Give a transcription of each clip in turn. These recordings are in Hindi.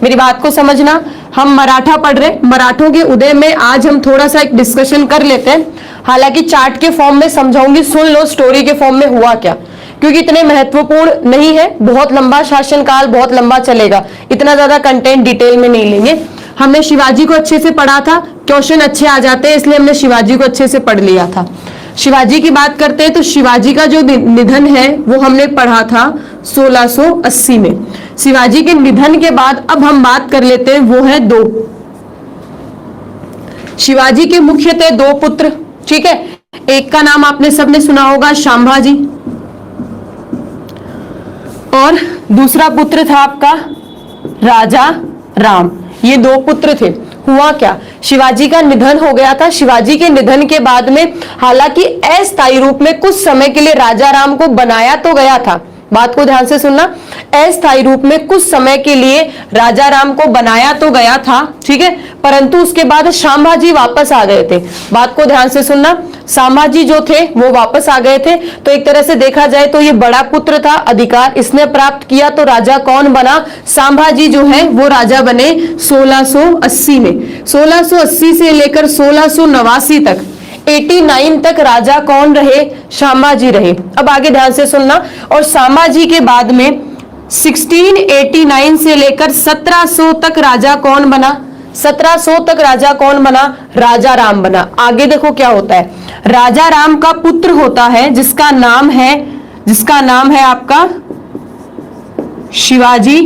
मेरी बात को समझना। हम मराठा पढ़ रहे, मराठों के उदय में आज हम थोड़ा सा एक डिस्कशन कर लेते हैं। हालांकि चार्ट के फॉर्म में समझाऊंगी, सुन लो स्टोरी के फॉर्म में हुआ क्या, क्योंकि इतने महत्वपूर्ण नहीं है। बहुत लंबा शासनकाल, बहुत लंबा चलेगा, इतना ज्यादा कंटेंट डिटेल में नहीं लेंगे। हमने शिवाजी को अच्छे से पढ़ा था, क्वेश्चन अच्छे आ जाते हैं, इसलिए हमने शिवाजी को अच्छे से पढ़ लिया था। शिवाजी की बात करते हैं तो शिवाजी का जो निधन है वो हमने पढ़ा था 1680 में। शिवाजी के निधन के बाद अब हम बात कर लेते हैं, वो है दो। शिवाजी के मुख्यतः दो पुत्र, ठीक है। एक का नाम आपने सबने सुना होगा शांभाजी, और दूसरा पुत्र था आपका राजा राम। ये दो पुत्र थे। हुआ क्या, शिवाजी का निधन हो गया था। शिवाजी के निधन के बाद में हालांकि अस्थायी रूप में कुछ समय के लिए राजा राम को बनाया तो गया था, बात को ध्यान से सुनना, अस्थायी रूप में कुछ समय के लिए राजा राम को बनाया तो गया था, ठीक है, परंतु उसके बाद संभाजी वापस आ गए थे। बात को ध्यान से सुनना, संभाजी जो थे वो वापस आ गए थे। तो एक तरह से देखा जाए तो ये बड़ा पुत्र था, अधिकार इसने प्राप्त किया, तो राजा कौन बना, संभाजी जो है वो राजा बने 1680 में। 1680 से लेकर 1689 तक 89 तक राजा कौन रहे, संभाजी रहे। अब आगे ध्यान से सुनना, और संभाजी के बाद में 1689 से लेकर 1700 तक राजा कौन बना, 1700 तक राजा कौन बना, राजा राम बना। आगे देखो क्या होता है, राजा राम का पुत्र होता है जिसका नाम है आपका शिवाजी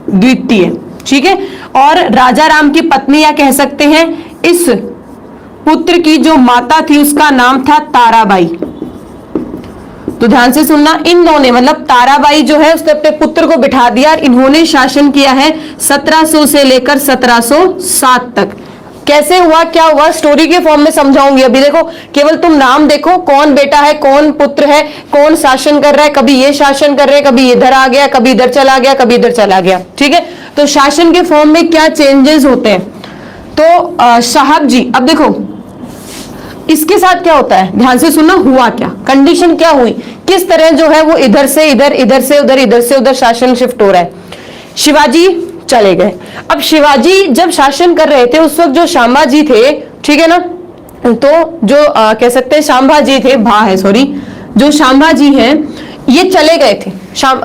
द्वितीय, ठीक है। और राजा राम की पत्नी या कह सकते हैं इस पुत्र की जो माता थी उसका नाम था ताराबाई। तो ध्यान से सुनना, इन दोनों ने मतलब ताराबाई जो है उसने अपने पुत्र को बिठा दिया, इन्होंने शासन किया है 1700 से लेकर 1707 तक। कैसे हुआ, क्या हुआ, स्टोरी के फॉर्म में समझाऊंगी। अभी देखो, केवल तुम नाम देखो, कौन बेटा है, कौन पुत्र है, कौन शासन कर रहा है, कभी ये शासन कर रहे हैं, कभी इधर आ गया, कभी इधर चला गया, कभी इधर चला गया, ठीक है। तो शासन के फॉर्म में क्या चेंजेस होते हैं। तो साहब जी, अब देखो इसके साथ क्या होता है, ध्यान से सुनना, हुआ क्या, कंडीशन क्या हुई, किस तरह जो है वो इधर से इधर, इधर से उधर, इधर से उधर शासन शिफ्ट हो रहा है। शिवाजी चले गए। अब शिवाजी जब शासन कर रहे थे उस वक्त जो संभाजी थे, ठीक है ना, तो जो कह सकते हैं संभाजी थे, जो संभाजी हैं ये चले गए थे,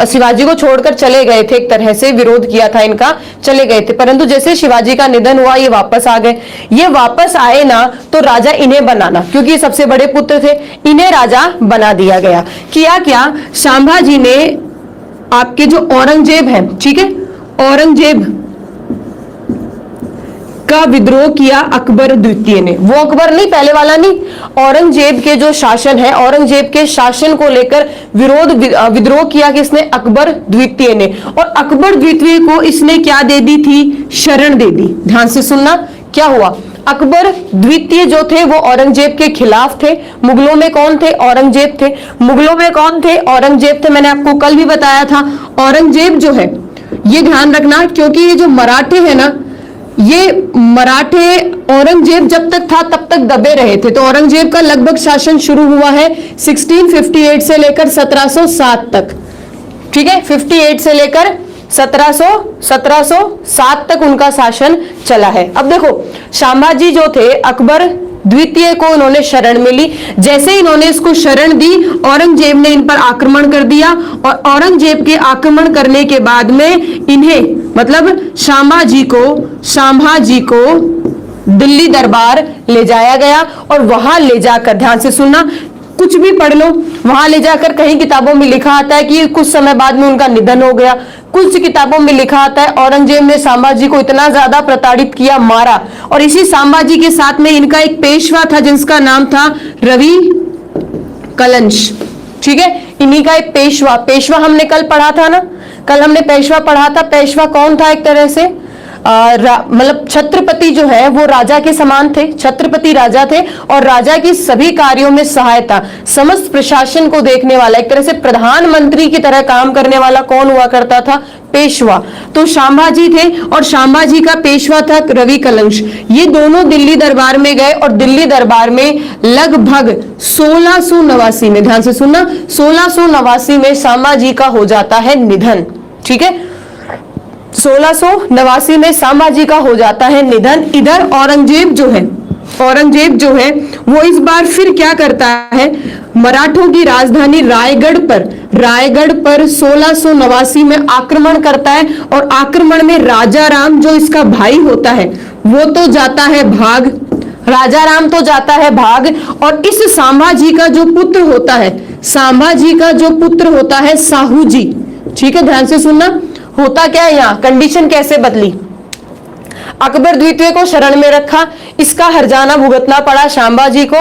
शिवाजी को छोड़कर चले गए थे, एक तरह से विरोध किया था इनका, चले गए थे। परंतु जैसे शिवाजी का निधन हुआ ये वापस आ गए। ये वापस आए ना तो राजा इन्हें बनाना, क्योंकि ये सबसे बड़े पुत्र थे, इन्हें राजा बना दिया गया। किया क्या, संभाजी ने आपके जो औरंगजेब है, ठीक है, औरंगजेब का विद्रोह किया अकबर द्वितीय ने। वो अकबर नहीं, पहले वाला नहीं, औरंगजेब के जो शासन है, औरंगजेब के शासन को लेकर विद्रोह किया किसने, अकबर द्वितीय ने। और अकबर द्वितीय को इसने क्या दे दी थी, शरण दे दी। ध्यान से सुनना, क्या हुआ, अकबर द्वितीय जो थे वो औरंगजेब के खिलाफ थे। मुगलों में कौन थे, औरंगजेब थे। मुगलों में कौन थे, औरंगजेब थे। मैंने आपको कल भी बताया था, औरंगजेब जो है ये ध्यान रखना, क्योंकि ये जो मराठे हैं ना, ये मराठे औरंगजेब जब तक था तब तक दबे रहे थे। तो औरंगजेब का लगभग शासन शुरू हुआ है 1658 से लेकर 1707 तक, ठीक है, 58 से लेकर 1707 तक उनका शासन चला है। अब देखो, संभाजी जो थे अकबर द्वितीय को इन्होंने शरण मिली। जैसे इन्होंने इसको शरण दी, औरंगजेब ने इन पर आक्रमण कर दिया, और औरंगजेब के आक्रमण करने के बाद में इन्हें मतलब संभाजी को दिल्ली दरबार ले जाया गया। और वहां ले जाकर, ध्यान से सुनना, कुछ भी पढ़ लो, वहां ले जाकर कहीं किताबों में लिखा आता है कि कुछ समय बाद में उनका निधन हो गया। कुछ किताबों में लिखा आता है औरंगजेब ने संभाजी को इतना ज्यादा प्रताड़ित किया, मारा। और इसी संभाजी के साथ में इनका एक पेशवा था जिसका नाम था रवि कलंश, ठीक है, इन्हीं का एक पेशवा हमने कल पढ़ा था ना, कल हमने पेशवा पढ़ा था। पेशवा कौन था, एक तरह से मतलब छत्रपति जो है वो राजा के समान थे, छत्रपति राजा थे, और राजा की सभी कार्यों में सहायता, समस्त प्रशासन को देखने वाला, एक तरह से प्रधानमंत्री की तरह काम करने वाला कौन हुआ करता था, पेशवा। तो संभाजी थे, और संभाजी का पेशवा था रवि कलंश। ये दोनों दिल्ली दरबार में गए, और दिल्ली दरबार में लगभग 1689 में, ध्यान से सुनना, 1689 में संभाजी का हो जाता है निधन, ठीक है। 1689 में संभाजी का हो जाता है निधन। इधर औरंगजेब जो है वो इस बार फिर क्या करता है, मराठों की राजधानी रायगढ़ पर 1689 में आक्रमण करता है। और आक्रमण में राजा राम जो इसका भाई होता है वो तो जाता है भाग, राजा राम तो जाता है भाग। और इस संभाजी का जो पुत्र होता है साहू जी। ठीक है, ध्यान से सुनना। होता क्या है यहाँ, कंडीशन कैसे बदली। अकबर द्वितीय को शरण में रखा, इसका हर्जाना भुगतना पड़ा संभाजी को।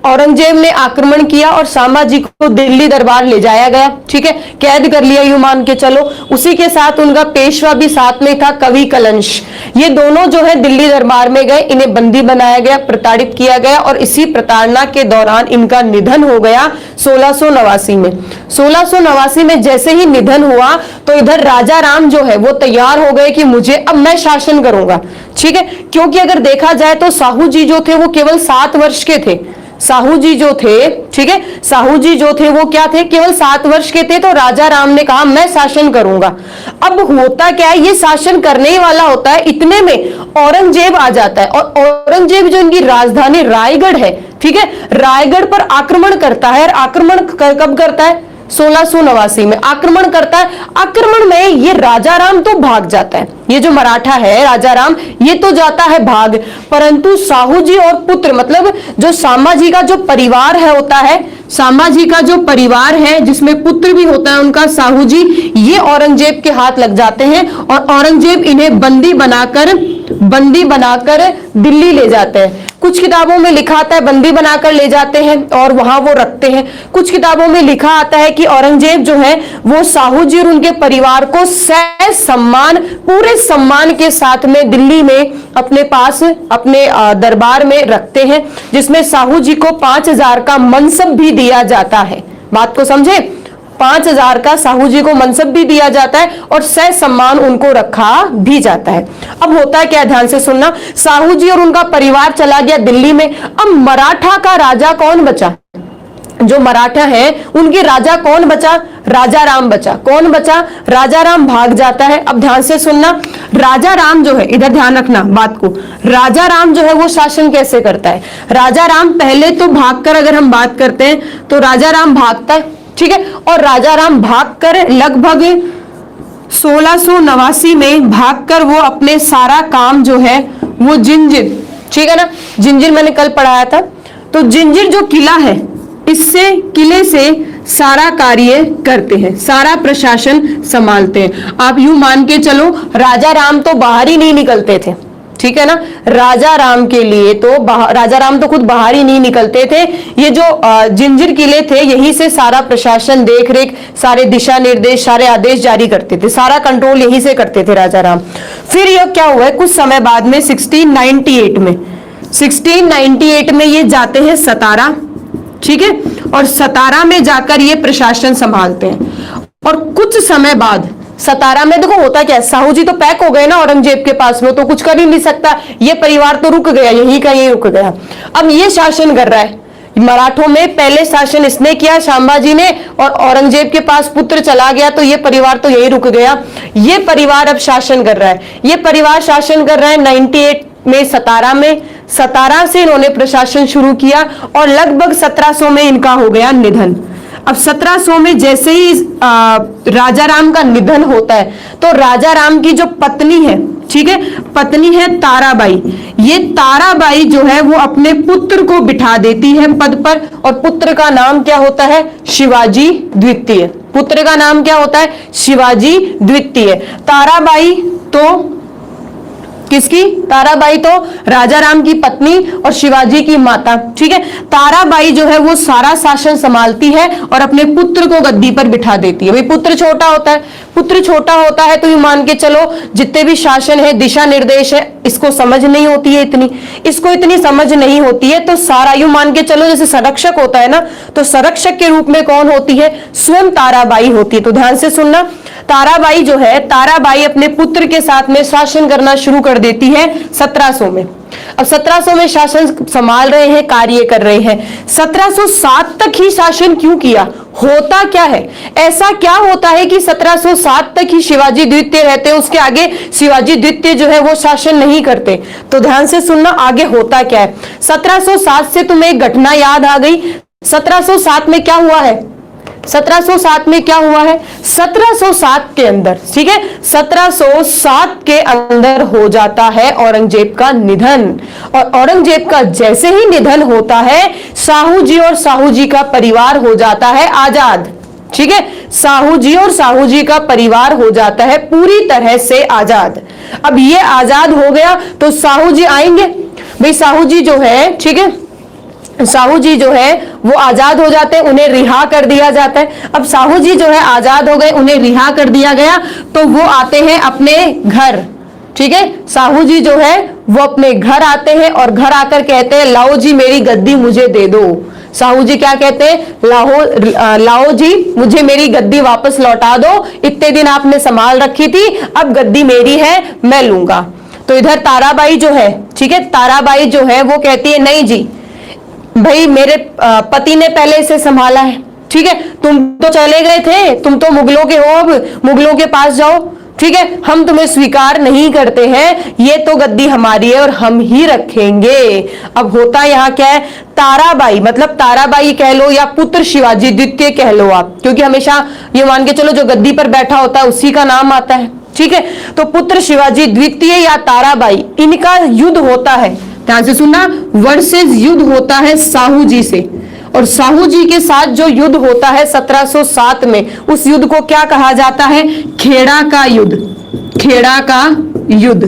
औरंगजेब ने आक्रमण किया और संभाजी को दिल्ली दरबार ले जाया गया। ठीक है, कैद कर लिया यूं मान के चलो। उसी के साथ उनका पेशवा भी साथ में था, कवि कलंश। ये दोनों जो है दिल्ली दरबार में गए, इन्हें बंदी बनाया गया, प्रताड़ित किया गया और इसी प्रताड़ना के दौरान इनका निधन हो गया 1689 में। 1689 में जैसे ही निधन हुआ तो इधर राजा राम जो है वो तैयार हो गए कि मुझे अब मैं शासन करूंगा। ठीक है, क्योंकि अगर देखा जाए तो साहू जी जो थे वो केवल 7 वर्ष के थे। साहू जी जो थे, ठीक है, साहू जी जो थे वो क्या थे, केवल 7 वर्ष के थे। तो राजा राम ने कहा मैं शासन करूंगा। अब होता क्या है, ये शासन करने ही वाला होता है, इतने में औरंगजेब आ जाता है। और औरंगजेब जो इनकी राजधानी रायगढ़ है, ठीक है, रायगढ़ पर आक्रमण करता है। और आक्रमण कब करता है, 1689 में आक्रमण करता है। आक्रमण में ये राजा राम तो भाग जाता है, ये जो मराठा है राजा राम ये तो जाता है भाग, परंतु साहू जी और पुत्र मतलब जो संभाजी का जो परिवार है होता है, संभाजी का जो परिवार है जिसमें पुत्र भी होता है उनका साहू जी, ये औरंगजेब के हाथ लग जाते हैं। और औरंगजेब इन्हें बंदी बनाकर दिल्ली ले जाते हैं। कुछ किताबों में लिखा आता है बंदी बनाकर ले जाते हैं और वहां वो रखते हैं। कुछ किताबों में लिखा आता है कि औरंगजेब जो है वो साहू जी और उनके परिवार को सम्मान, पूरे सम्मान के साथ में दिल्ली में अपने पास अपने दरबार में रखते हैं, जिसमें साहू जी को 5000 का मनसब भी दिया जाता है। बात को समझे, 5000 का साहू जी को मनसब भी दिया जाता है और सम्मान उनको रखा भी जाता है। अब होता है क्या, ध्यान से सुनना। साहू जी और उनका परिवार चला गया दिल्ली में। अब मराठा का राजा कौन बचा, जो मराठा है उनके राजा कौन बचा, राजा राम बचा। कौन बचा, राजा राम भाग जाता है। अब ध्यान से सुनना, राजा राम जो है, इधर ध्यान रखना बात को, राजा राम जो है वो शासन कैसे करता है। राजा राम पहले तो भागकर, अगर हम बात करते हैं तो राजा राम भागता है, ठीक है, और राजा राम भागकर लगभग 1689 में भागकर वो अपने सारा काम जो है वो जिंजिर, ठीक है ना, जिंजिर मैंने कल पढ़ाया था, तो जिंजिर जो किला है इससे, किले से सारा कार्य करते हैं, सारा प्रशासन संभालते हैं। आप यूं मान के चलो राजा राम तो बाहर ही नहीं निकलते थे, ठीक है ना, राजा राम के लिए तो राजा राम तो खुद बाहर ही नहीं निकलते थे। ये जो जिंजिर किले थे यहीं से सारा प्रशासन, देख रेख, सारे दिशा निर्देश, सारे आदेश जारी करते थे, सारा कंट्रोल यहीं से करते थे राजा राम। फिर यह क्या हुआ है, कुछ समय बाद में 1698 में ये जाते हैं सतारा, ठीक है, और सतारा में जाकर ये प्रशासन संभालते हैं। और कुछ समय बाद सतारा में देखो होता क्या है, साहू जी तो पैक हो गए ना औरंगजेब के पास में, तो कुछ कर ही नहीं सकता, ये परिवार तो रुक गया, यहीं का यहीं रुक गया। अब ये शासन कर रहा है मराठों में, पहले शासन इसने किया संभाजी ने, और औरंगजेब के पास पुत्र चला गया तो ये परिवार तो यहीं रुक गया। ये परिवार अब शासन कर रहा है, ये परिवार शासन कर रहा है 98 में सतारा में। सतारा से इन्होंने प्रशासन शुरू किया और लगभग 1700 में इनका हो गया निधन। अब 1700 में जैसे ही राजा राम का निधन होता है तो राजा राम की जो पत्नी है, ठीक है, पत्नी है ताराबाई, ये ताराबाई जो है वो अपने पुत्र को बिठा देती है पद पर, और पुत्र का नाम क्या होता है, शिवाजी द्वितीय। पुत्र का नाम क्या होता है, शिवाजी द्वितीय। ताराबाई तो किसकी, ताराबाई तो राजा राम की पत्नी और शिवाजी की माता, ठीक है। ताराबाई जो है वो सारा शासन संभालती है और अपने पुत्र को गद्दी पर बिठा देती है। भाई पुत्र छोटा होता है, पुत्र छोटा होता है तो ये मान के चलो जितने भी शासन है, दिशा निर्देश है, इसको समझ नहीं होती है, इसको इतनी समझ नहीं होती है, तो सारा यूं मान के चलो जैसे संरक्षक होता है ना, तो संरक्षक के रूप में कौन होती है, स्वयं ताराबाई होती है। तो ध्यान से सुनना, ताराबाई जो है, ताराबाई अपने पुत्र के साथ में शासन करना शुरू कर देती है 1700 में। अब 1700 में शासन संभाल रहे हैं, कार्य कर रहे हैं। 1707 तक ही शासन क्यों किया, होता क्या है, ऐसा क्या होता है कि 1707 तक ही शिवाजी द्वितीय रहते हैं, उसके आगे शिवाजी द्वितीय जो है वो शासन नहीं करते। तो ध्यान से सुनना, आगे होता क्या है। 1707 से तुम्हें एक घटना याद आ गई। 1707 में क्या हुआ है, 1707 में क्या हुआ है, 1707 के अंदर, ठीक है, 1707 के अंदर हो जाता है औरंगजेब का निधन। और औरंगजेब का जैसे ही निधन होता है, साहू जी और साहू जी का परिवार हो जाता है आजाद। ठीक है, साहू जी और साहू जी का परिवार हो जाता है पूरी तरह से आजाद। अब ये आजाद हो गया तो साहू जी आएंगे, भाई साहू जी जो है, ठीक है, साहू जी जो है वो आजाद हो जाते हैं, उन्हें रिहा कर दिया जाता है। अब साहू जी जो है आजाद हो गए, उन्हें रिहा कर दिया गया, तो वो आते हैं अपने घर। ठीक है, साहू जी जो है वो अपने घर आते हैं और घर आकर कहते हैं लाओ जी मेरी गद्दी मुझे दे दो। साहू जी क्या कहते हैं, लाओ जी मुझे मेरी गद्दी वापस लौटा दो, इतने दिन आपने संभाल रखी थी, अब गद्दी मेरी है, मैं लूंगा। तो इधर ताराबाई जो है, ठीक है, ताराबाई जो है वो कहती है नहीं जी भाई मेरे पति ने पहले इसे संभाला है, ठीक है, तुम तो चले गए थे, तुम तो मुगलों के हो, अब मुगलों के पास जाओ, ठीक है, हम तुम्हें स्वीकार नहीं करते हैं, ये तो गद्दी हमारी है और हम ही रखेंगे। अब होता यहाँ क्या है, ताराबाई मतलब ताराबाई कह लो या पुत्र शिवाजी द्वितीय कह लो आप, क्योंकि हमेशा ये मान के चलो जो गद्दी पर बैठा होता है उसी का नाम आता है। ठीक है, तो पुत्र शिवाजी द्वितीय या ताराबाई, इनका युद्ध होता है, ध्यान से सुनना, वर्सेस युद्ध होता है साहू जी से। और साहू जी के साथ जो युद्ध होता है 1707 में, उस युद्ध को क्या कहा जाता है, खेड़ा का युद्ध। खेड़ा का युद्ध,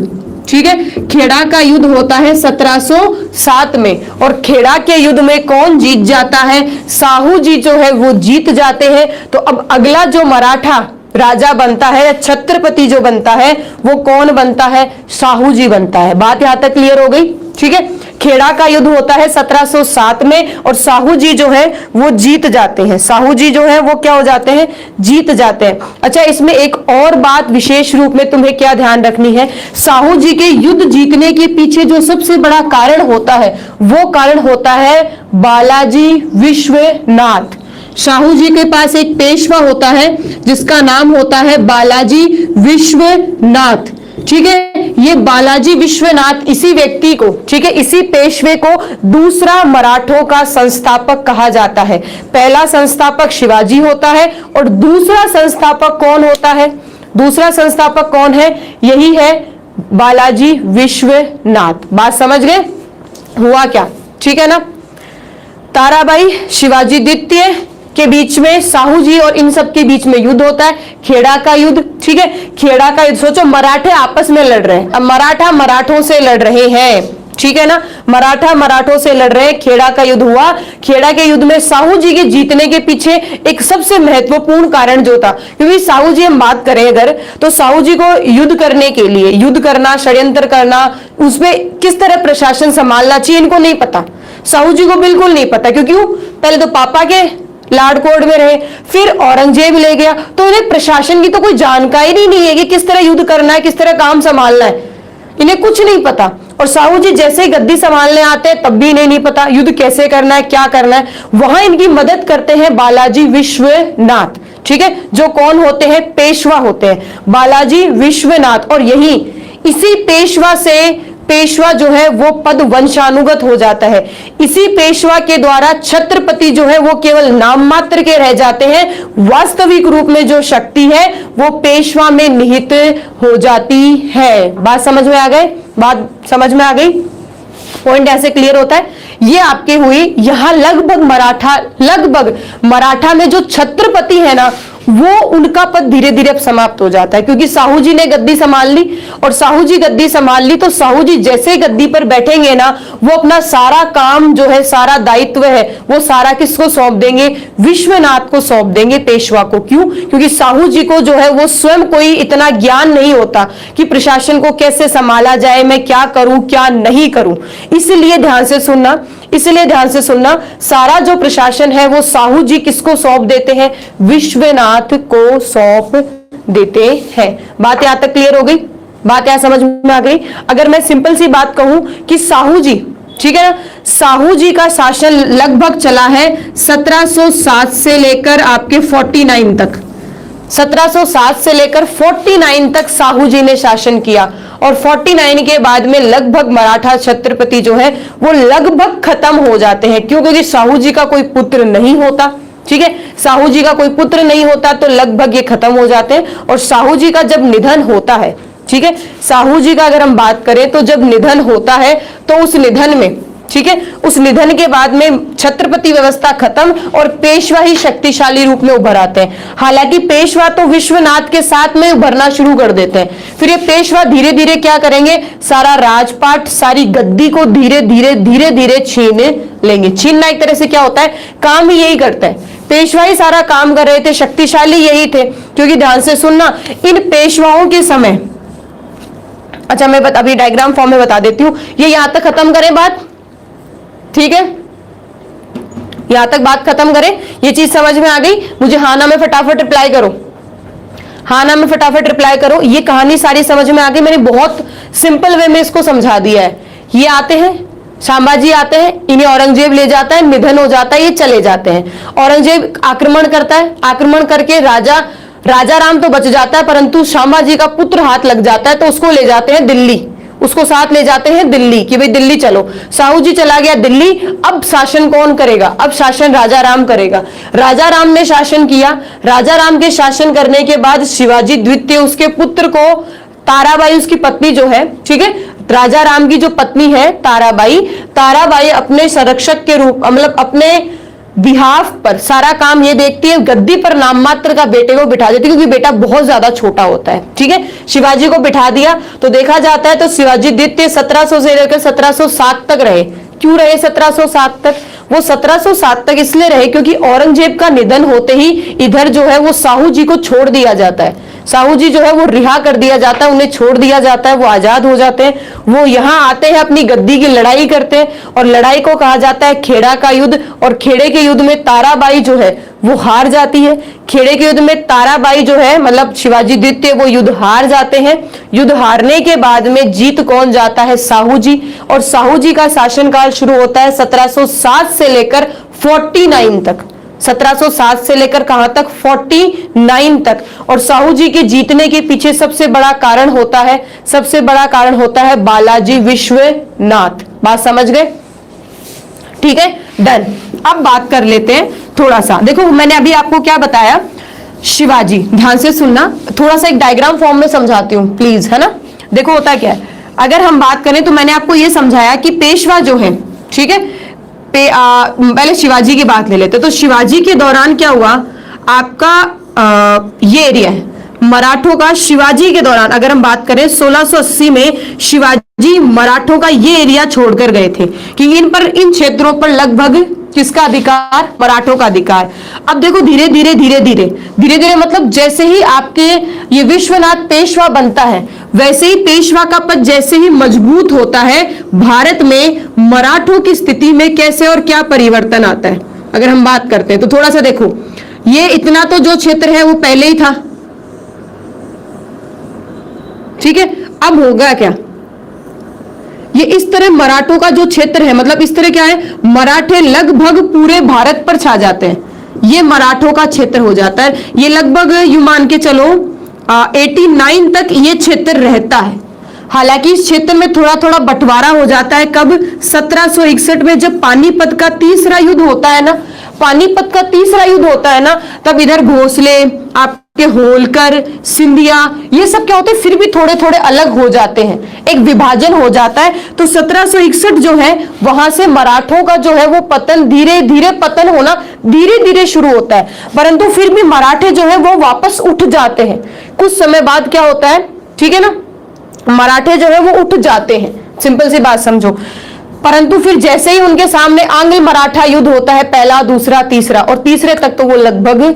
ठीक है, खेड़ा का युद्ध होता है 1707 में। और खेड़ा के युद्ध में कौन जीत जाता है, साहू जी जो है वो जीत जाते हैं। तो अब अगला जो मराठा राजा बनता है या छत्रपति जो बनता है वो कौन बनता है, साहू जी बनता है। बात यहां तक क्लियर हो गई। ठीक है, खेड़ा का युद्ध होता है 1707 में और साहू जी जो है वो जीत जाते हैं। साहू जी जो है वो क्या हो जाते हैं, जीत जाते हैं। अच्छा, इसमें एक और बात विशेष रूप में तुम्हें क्या ध्यान रखनी है, साहू जी के युद्ध जीतने के पीछे जो सबसे बड़ा कारण होता है वो कारण होता है बालाजी विश्वनाथ। साहू जी के पास एक पेशवा होता है जिसका नाम होता है बालाजी विश्वनाथ। ठीक है, ये बालाजी विश्वनाथ इसी व्यक्ति को, ठीक है, इसी पेशवे को दूसरा मराठों का संस्थापक कहा जाता है। पहला संस्थापक शिवाजी होता है और दूसरा संस्थापक कौन होता है, दूसरा संस्थापक कौन है, यही है बालाजी विश्वनाथ। बात समझ गए, हुआ क्या, ठीक है ना। ताराबाई शिवाजी द्वितीय के बीच में साहू जी और इन सब के बीच में युद्ध होता है, खेड़ा का युद्ध। ठीक है, खेड़ा का युद्ध, सोचो मराठे आपस में लड़ रहे हैं, अब मराठा मराठों से लड़ रहे हैं, ठीक है ना, मराठा मराठों से लड़ रहे हैं, खेड़ा का युद्ध हुआ। खेड़ा के युद्ध में साहू जी के जीतने के पीछे एक सबसे महत्वपूर्ण कारण जो था, क्योंकि साहू जी हम बात करें अगर, तो साहू जी को युद्ध करने के लिए, युद्ध करना, षड्यंत्र करना, उसमें किस तरह प्रशासन संभालना चाहिए इनको नहीं पता, साहू जी को बिल्कुल नहीं पता। क्योंकि पहले तो पापा के लाडकोट में रहे, फिर औरंगजेब ले गया, तो इन्हें प्रशासन की तो कोई जानकारी नहीं है कि किस तरह युद्ध करना है, किस तरह काम संभालना है, इन्हें कुछ नहीं पता। और साहू जी जैसे ही गद्दी संभालने आते हैं तब भी इन्हें नहीं पता युद्ध कैसे करना है, क्या करना है। वहां इनकी मदद करते हैं बालाजी विश्वनाथ, ठीक है, जो कौन होते हैं, पेशवा होते हैं, बालाजी विश्वनाथ। और यही इसी पेशवा से पेशवा जो है वो पद वंशानुगत हो जाता है। इसी पेशवा के द्वारा छत्रपति जो है वो केवल नाम मात्र के रह जाते हैं, वास्तविक रूप में जो शक्ति है वो पेशवा में निहित हो जाती है। बात समझ में आ गई, बात समझ में आ गई, पॉइंट ऐसे क्लियर होता है। ये आपके हुई, यहां लगभग मराठा में जो छत्रपति है ना वो उनका पद धीरे धीरे अब समाप्त हो जाता है, क्योंकि साहू जी ने गद्दी संभाल ली। और साहू जी गद्दी संभाल ली तो साहू जी जैसे गद्दी पर बैठेंगे ना, वो अपना सारा काम जो है, सारा दायित्व है, वो सारा किसको सौंप देंगे, विश्वनाथ को सौंप देंगे, पेशवा को। क्यों, क्योंकि साहू जी को जो है वो स्वयं कोई इतना ज्ञान नहीं होता कि प्रशासन को कैसे संभाला जाए, मैं क्या करूं क्या नहीं करूं। इसलिए ध्यान से सुनना, इसलिए ध्यान से सुनना, सारा जो प्रशासन है वो साहू जी किसको सौंप देते हैं, विश्वनाथ को सौंप देते हैं। बात यहां तक क्लियर हो गई, बात यहां समझ में आ गई। अगर मैं सिंपल सी बात कहूं कि साहू जी, ठीक है ना। साहू जी का शासन लगभग चला है 1707 से लेकर आपके 49 तक, 1707 से लेकर 49 तक साहू जी ने शासन किया, और 49 के बाद में लगभग मराठा छत्रपति जो है वो लगभग खत्म हो जाते हैं। क्यों? क्योंकि साहू जी का कोई पुत्र नहीं होता, ठीक है, साहू जी का कोई पुत्र नहीं होता तो लगभग ये खत्म हो जाते हैं। और साहू जी का जब निधन होता है, ठीक है, साहू जी का अगर हम बात करें तो जब निधन होता है तो उस निधन में, ठीक है, उस निधन के बाद में छत्रपति व्यवस्था खत्म और पेशवा ही शक्तिशाली रूप में उभर आते हैं। हालांकि पेशवा तो विश्वनाथ के साथ में उभरना शुरू कर देते हैं, फिर ये पेशवा धीरे धीरे क्या करेंगे, सारा राजपाट, सारी गद्दी को धीरे धीरे धीरे धीरे छीन लेंगे। छीनना एक तरह से क्या होता है, काम ही यही करता है, पेशवा ही सारा काम कर रहे थे, शक्तिशाली यही थे। क्योंकि ध्यान से सुनना, इन पेशवाओं के समय, अच्छा मैं अभी डायग्राम फॉर्म में बता देती हूं, ये यहां तक खत्म करें बात, ठीक है, यहां तक बात खत्म करें, ये चीज समझ में आ गई? मुझे हाँ ना में फटाफट रिप्लाई करो, हाँ ना में फटाफट रिप्लाई करो। ये कहानी सारी समझ में आ गई? मैंने बहुत सिंपल वे में इसको समझा दिया है। ये आते हैं, संभाजी आते हैं, इन्हें औरंगजेब ले जाता है, निधन हो जाता है, ये चले जाते हैं। औरंगजेब आक्रमण करता है, आक्रमण करके राजा राम तो बच जाता है, परंतु संभाजी का पुत्र हाथ लग जाता है, तो उसको ले जाते हैं दिल्ली, उसको साथ ले जाते हैं दिल्ली कि भाई दिल्ली चलो। साहू जी चला गया दिल्ली, अब शासन कौन करेगा? अब शासन राजा राम करेगा। राजा राम ने शासन किया, राजा राम के शासन करने के बाद शिवाजी द्वितीय उसके पुत्र को, ताराबाई उसकी पत्नी जो है, ठीक है, राजा राम की जो पत्नी है ताराबाई अपने संरक्षक के रूप, मतलब अपने बिहाफ पर सारा काम ये देखती है, गद्दी पर नाम मात्र का बेटे को बिठा देती है, क्योंकि बेटा बहुत ज्यादा छोटा होता है, ठीक है। शिवाजी को बिठा दिया तो देखा जाता है तो शिवाजी द्वितीय 1700 से लेकर 1707 तक रहे। क्यों रहे 1707 तक? वो 1707 तक इसलिए रहे क्योंकि औरंगजेब का निधन होते ही इधर जो है वो साहू जी को छोड़ दिया जाता है, साहू जी जो है वो रिहा कर दिया जाता है, उन्हें छोड़ दिया जाता है, वो आजाद हो जाते हैं। वो यहाँ आते हैं, अपनी गद्दी की लड़ाई करते हैं, और लड़ाई को कहा जाता है खेड़ा का युद्ध। और खेड़े के युद्ध में ताराबाई जो है वो हार जाती है। खेड़े के युद्ध में ताराबाई जो है, मतलब शिवाजी द्वितीय, वो युद्ध हार जाते हैं। युद्ध हारने के बाद में जीत कौन जाता है? साहू जी। और साहू जी का शासनकाल शुरू होता है 1707 से लेकर 49 तक, 1707 से लेकर कहां तक? 49 तक। और साहू जी के जीतने के पीछे सबसे बड़ा कारण होता है बालाजी विश्वनाथ। बात समझ गए? ठीक है, डन। अब बात कर लेते हैं थोड़ा सा, देखो मैंने अभी आपको क्या बताया, शिवाजी, ध्यान से सुनना, थोड़ा सा एक डायग्राम फॉर्म में समझाती हूं प्लीज, है ना। देखो होता क्या है, अगर हम बात करें तो मैंने आपको यह समझाया कि पेशवा जो है, ठीक है, पहले शिवाजी की बात ले लेते। तो शिवाजी के दौरान क्या हुआ, आपका ये एरिया है मराठों का। शिवाजी के दौरान अगर हम बात करें 1680 में शिवाजी मराठों का ये एरिया छोड़कर गए थे कि इन क्षेत्रों पर लगभग किसका अधिकार? मराठों का अधिकार। अब देखो धीरे धीरे मतलब जैसे ही आपके ये विश्वनाथ पेशवा बनता है, वैसे ही पेशवा का पद जैसे ही मजबूत होता है, भारत में मराठों की स्थिति में कैसे और क्या परिवर्तन आता है अगर हम बात करते हैं तो थोड़ा सा देखो। ये इतना तो जो क्षेत्र है वो पहले ही था, ठीक है। अब होगा क्या, ये इस तरह मराठों का जो क्षेत्र है, मतलब इस तरह क्या है, मराठे लगभग पूरे भारत पर छा जाते हैं, ये मराठों का क्षेत्र हो जाता है। ये लगभग यू मान के चलो 89 तक ये क्षेत्र रहता है। हालांकि इस क्षेत्र में थोड़ा थोड़ा बंटवारा हो जाता है। कब? 1761 में जब पानीपत का तीसरा युद्ध होता है ना, पानीपत का तीसरा युद्ध होता है ना, तब इधर भोसले, आपके होलकर, सिंधिया, ये सब क्या होते हैं, फिर भी थोड़े थोड़े अलग हो जाते हैं, एक विभाजन हो जाता है। तो 1761 जो है वहां से मराठों का जो है वो पतन धीरे धीरे शुरू होता है, परंतु फिर भी मराठे जो है वो वापस उठ जाते हैं। कुछ समय बाद क्या होता है, ठीक है ना, मराठे जो है वो उठ जाते हैं, सिंपल सी बात समझो। परंतु फिर जैसे ही उनके सामने आंग्ल मराठा युद्ध होता है, पहला, दूसरा, तीसरा, और तीसरे तक तो वो लगभग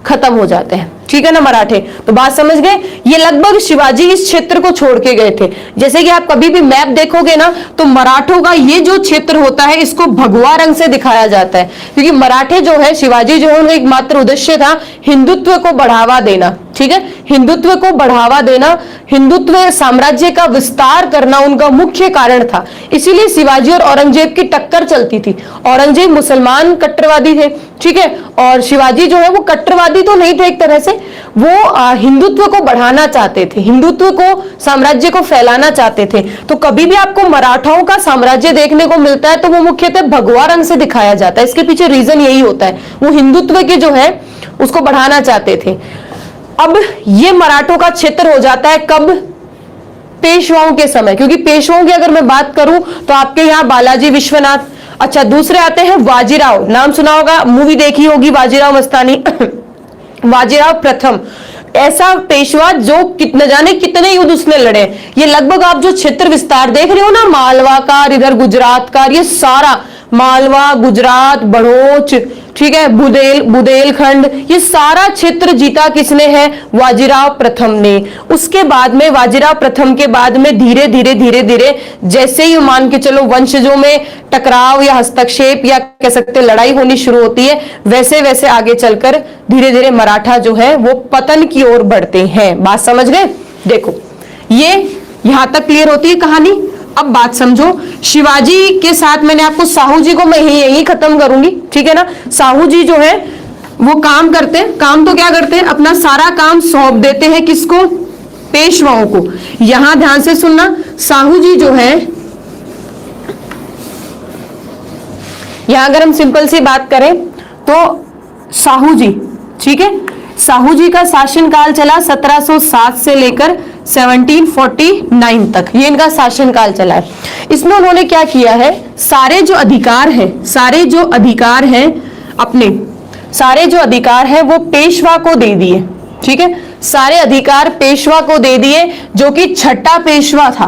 खत्म हो जाते हैं। ठीक है ना मराठे। तो बात समझ गए, ये लगभग शिवाजी इस क्षेत्र को छोड़ के गए थे। जैसे कि आप कभी भी मैप देखोगे ना तो मराठों का ये जो क्षेत्र होता है इसको भगवा रंग से दिखाया जाता है, क्योंकि मराठे जो है, शिवाजी जो है, उनका एकमात्र उद्देश्य था हिंदुत्व को बढ़ावा देना। ठीक है, हिंदुत्व को बढ़ावा देना, हिंदुत्व साम्राज्य का विस्तार करना उनका मुख्य कारण था। इसीलिए शिवाजी और औरंगजेब की टक्कर चलती थी। औरंगजेब मुसलमान कट्टरवादी थे, ठीक है, और शिवाजी जो है वो कट्टरवादी तो नहीं थे, एक तरह से वो हिंदुत्व को बढ़ाना चाहते थे, हिंदुत्व को, साम्राज्य को फैलाना चाहते थे। तो कभी भी आपको मराठाओं का साम्राज्य देखने को मिलता है तो वो मुख्यतः भगवा रंग से दिखाया जाता है। इसके पीछे रीजन यही होता है, वो हिंदुत्व के जो है उसको बढ़ाना चाहते थे। अब ये मराठों का क्षेत्र हो जाता है कब? पेशवाओं के समय, क्योंकि पेशवाओं की अगर मैं बात करूं तो आपके यहाँ बालाजी विश्वनाथ, अच्छा दूसरे आते हैं बाजीराव, नाम सुना होगा, मूवी देखी होगी बाजीराव मस्तानी बाजीराव प्रथम, ऐसा पेशवा जो न जाने कितने युद्ध उसने लड़े। ये लगभग आप जो क्षेत्र विस्तार देख रहे हो ना, मालवा का, इधर गुजरात का, ये सारा मालवा, गुजरात, बड़ौच, ठीक है, बुदेलखंड, ये सारा क्षेत्र जीता किसने है? बाजीराव प्रथम ने। उसके बाद में बाजीराव प्रथम के बाद में धीरे धीरे जैसे ही मान के चलो वंशजों में टकराव या हस्तक्षेप या कह सकते लड़ाई होनी शुरू होती है, वैसे वैसे आगे चलकर धीरे धीरे मराठा जो है वो पतन की ओर बढ़ते हैं। बात समझ गए? देखो ये यहां तक क्लियर होती है कहानी। अब बात समझो, शिवाजी के साथ मैंने आपको, साहू जी को मैं यही खत्म करूंगी, ठीक है ना। साहू जी जो है वो काम करते हैं, काम तो क्या करते हैं, अपना सारा काम सौंप देते हैं किसको? पेशवाओं को। यहां ध्यान से सुनना, साहू जी जो है, यहां अगर हम सिंपल सी बात करें तो साहू जी, ठीक है, साहू जी का शासनकाल चला 1707 से लेकर 1749 तक, ये इनका शासनकाल चला है। इसमें उन्होंने क्या किया है, सारे जो अधिकार हैं अपने, सारे जो अधिकार हैं वो पेशवा को दे दिए, ठीक है, सारे अधिकार पेशवा को दे दिए, जो कि छठा पेशवा था।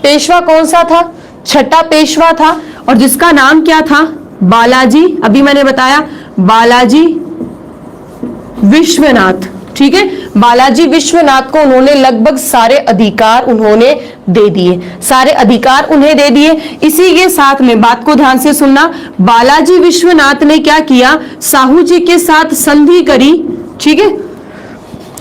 पेशवा कौन सा था? छठा पेशवा था, और जिसका नाम क्या था? बालाजी, अभी मैंने बताया बालाजी विश्वनाथ, ठीक है, बालाजी विश्वनाथ को उन्होंने लगभग सारे अधिकार उन्होंने दे दिए, सारे अधिकार उन्हें दे दिए। इसी के साथ में बात को ध्यान से सुनना, बालाजी विश्वनाथ ने क्या किया? साहू जी के साथ संधि करी, ठीक है,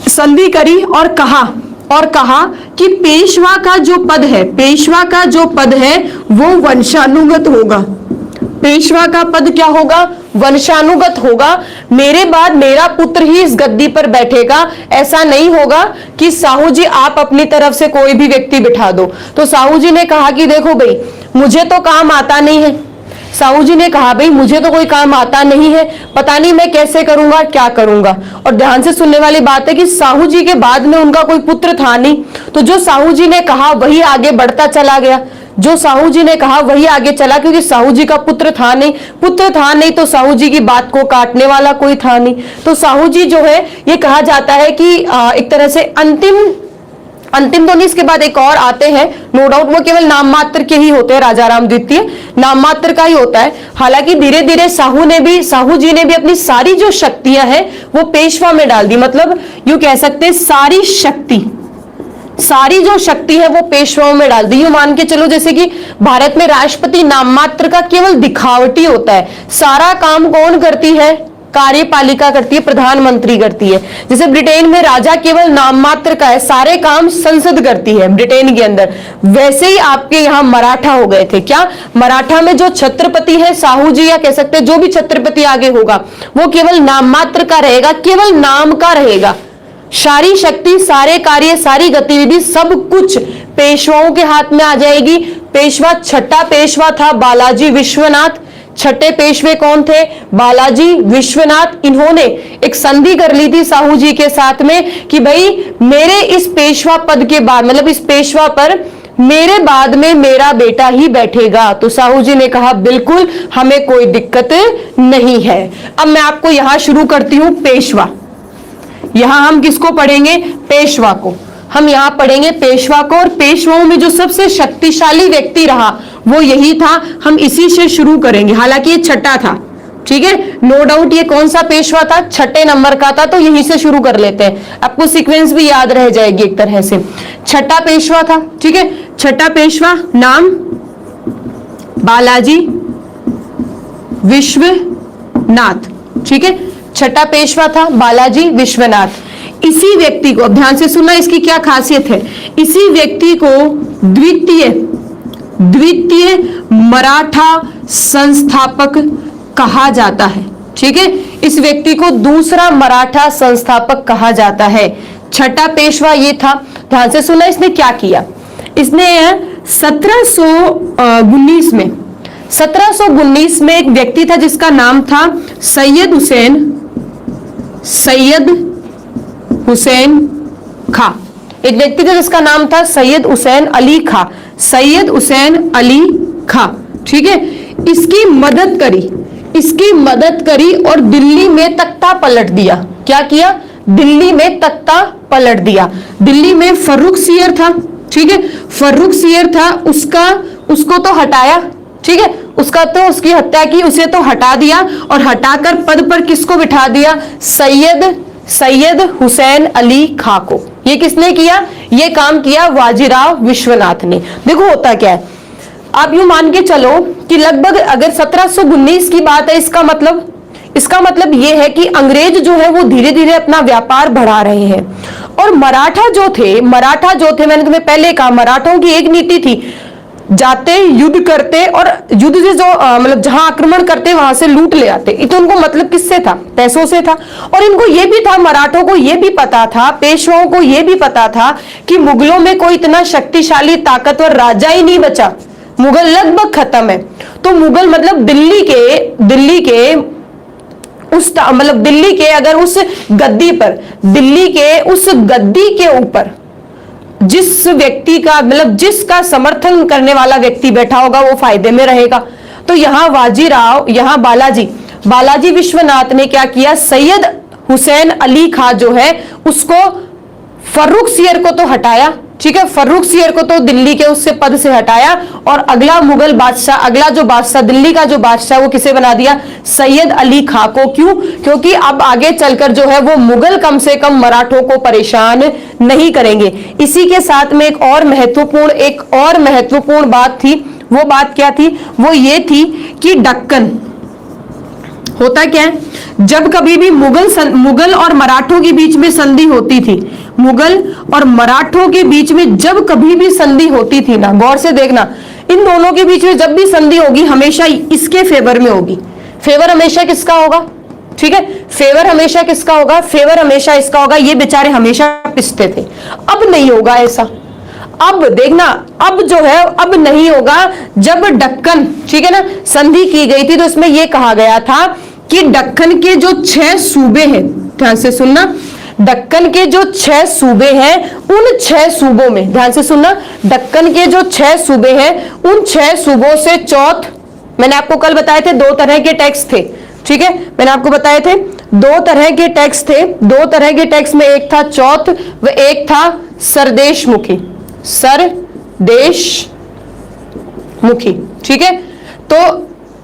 संधि करी और कहा कि पेशवा का जो पद है, पेशवा का जो पद है वो वंशानुगत होगा। पेशवा का पद क्या होगा? वंशानुगत होगा। मेरे बाद मेरा पुत्र ही इस गद्दी पर बैठेगा। ऐसा नहीं होगा कि साहू जी आप अपनी तरफ से कोई भी व्यक्ति बिठा दो। तो साहू जी ने कहा कि देखो भाई, मुझे तो काम आता नहीं है। साहू जी ने कहा भाई मुझे तो कोई काम आता नहीं है, पता नहीं मैं कैसे करूंगा, क्या करूंगा। और ध्यान से सुनने वाली बात है कि साहू जी के बाद में उनका कोई पुत्र था नहीं, तो जो साहू जी ने कहा वही आगे बढ़ता चला गया, जो साहू जी ने कहा वही आगे चला, क्योंकि साहू जी का पुत्र था नहीं तो साहू जी की बात को काटने वाला कोई था नहीं। तो साहू जी जो है, ये कहा जाता है कि एक तरह से अंतिम तो नहीं, इसके बाद एक और आते हैं, नो डाउट वो केवल नाम मात्र के ही होते हैं, राजा राम द्वितीय नाम मात्र का ही होता है। हालांकि धीरे धीरे साहू जी ने भी अपनी सारी जो शक्तियां हैं वो पेशवा में डाल दी। मतलब यूं कह सकते हैं सारी जो शक्ति है वो पेशवाओं में डाल दी। यूं मान के चलो जैसे कि भारत में राष्ट्रपति नाम मात्र का केवल दिखावटी होता है, सारा काम कौन करती है? कार्यपालिका करती है, प्रधानमंत्री करती है। जैसे ब्रिटेन में राजा केवल नाम मात्र का है, सारे काम संसद करती है ब्रिटेन के अंदर। वैसे ही आपके यहाँ मराठा हो गए थे। क्या? मराठा में जो छत्रपति है, साहू जी या कह सकते हैं जो भी छत्रपति आगे होगा वो केवल नाम मात्र का रहेगा, केवल नाम का रहेगा। सारी शक्ति, सारे कार्य, सारी गतिविधि, सब कुछ पेशवाओं के हाथ में आ जाएगी। पेशवा, छठा पेशवा था बालाजी विश्वनाथ। छठे पेशवे कौन थे? बालाजी विश्वनाथ। इन्होंने एक संधि कर ली थी साहू जी के साथ में कि भाई मेरे इस पेशवा पद के बाद, मतलब इस पेशवा पर मेरे बाद में मेरा बेटा ही बैठेगा। तो साहू जी ने कहा बिल्कुल, हमें कोई दिक्कत नहीं है। अब मैं आपको यहां शुरू करती हूं पेशवा। यहां हम किसको पढ़ेंगे? पेशवा को। हम यहां पढ़ेंगे पेशवा को, और पेशवाओं में जो सबसे शक्तिशाली व्यक्ति रहा वो यही था। हम इसी से शुरू करेंगे, हालांकि ये छठा था, ठीक है, नो डाउट ये कौन सा पेशवा था, छठे नंबर का था, तो यहीं से शुरू कर लेते हैं, आपको सीक्वेंस भी याद रह जाएगी एक तरह से। छठा पेशवा था, ठीक है, छठा पेशवा नाम बालाजी विश्वनाथ, ठीक है, छठा पेशवा था बालाजी विश्वनाथ। इसी व्यक्ति को, अब ध्यान से सुनना इसकी क्या खासियत है, इसी व्यक्ति को द्वितीय मराठा संस्थापक कहा जाता है, ठीक है, इस व्यक्ति को दूसरा मराठा संस्थापक कहा जाता है। छठा पेशवा ये था, ध्यान से सुना इसने क्या किया, इसने 1719 में एक व्यक्ति था जिसका नाम था सैयद हुसैन खां, एक व्यक्ति था जिसका नाम था सैयद हुसैन अली खां, ठीक है, इसकी मदद करी और दिल्ली में तख्ता पलट दिया। क्या किया, दिल्ली में तख्ता पलट दिया। दिल्ली में फर्रुख सियर था, ठीक है, फर्रुख सियर था, उसको तो हटाया, ठीक है, उसकी हत्या की, उसे तो हटा दिया और हटाकर पद पर किसको बिठा दिया, सैयद हुसैन अली खां को। ये किसने किया, ये काम किया बाजीराव विश्वनाथ ने। देखो होता क्या है, आप यूं मान के चलो कि लगभग अगर 1719 की बात है, इसका मतलब ये है कि अंग्रेज जो है वो धीरे धीरे अपना व्यापार बढ़ा रहे हैं, और मराठा जो थे मैंने तुम्हें पहले कहा, मराठों की एक नीति थी, जाते युद्ध करते और युद्ध से जो मतलब जहां आक्रमण करते वहां से लूट ले आते। तो उनको मतलब किससे था, पैसों से था। और इनको ये भी था, मराठों को ये भी पता था, पेशवाओं को ये भी पता था कि मुगलों में कोई इतना शक्तिशाली ताकतवर राजा ही नहीं बचा, मुगल लगभग खत्म है। तो मुगल मतलब दिल्ली के अगर उस गद्दी के ऊपर जिस व्यक्ति का मतलब जिसका समर्थन करने वाला व्यक्ति बैठा होगा वो फायदे में रहेगा। तो यहाँ बालाजी विश्वनाथ ने क्या किया, सैयद हुसैन अली खां जो है उसको फर्रुख सियर को तो हटाया, ठीक है, फर्रुख सियर को तो दिल्ली के उससे पद से हटाया, और अगला मुगल बादशाह, अगला जो बादशाह दिल्ली का जो बादशाह, वो किसे बना दिया, सैयद अली खां को। क्यों, क्योंकि अब आगे चलकर जो है वो मुगल कम से कम मराठों को परेशान नहीं करेंगे। इसी के साथ में एक और महत्वपूर्ण बात थी, वो बात क्या थी, वो ये थी कि दक्कन, होता क्या है, जब कभी भी मुगल और मराठों के बीच में संधि होती थी, मुगल और मराठों के बीच में जब कभी भी संधि होती थी ना, गौर से देखना, इन दोनों के बीच में जब भी संधि होगी हमेशा इसके फेवर में होगी। फेवर हमेशा किसका होगा, ठीक है, फेवर हमेशा किसका होगा, फेवर हमेशा इसका होगा। ये बेचारे हमेशा पिसते थे, अब नहीं होगा ऐसा। अब देखना, अब जो है अब नहीं होगा। जब दक्कन, ठीक है ना, संधि की गई थी तो इसमें यह कहा गया था कि दक्कन के जो 6 सूबे हैं, ध्यान से सुनना, दक्कन के जो 6 सूबे हैं, उन 6 सूबों में, ध्यान से सुनना, दक्कन के जो 6 सूबे हैं, उन 6 सूबों से मैंने आपको कल बताए थे 2 तरह के टैक्स थे, ठीक है, मैंने आपको बताए थे 2 तरह के टैक्स थे। 2 तरह के टैक्स में एक था चौथ व एक था सरदेशमुखी, ठीक है। तो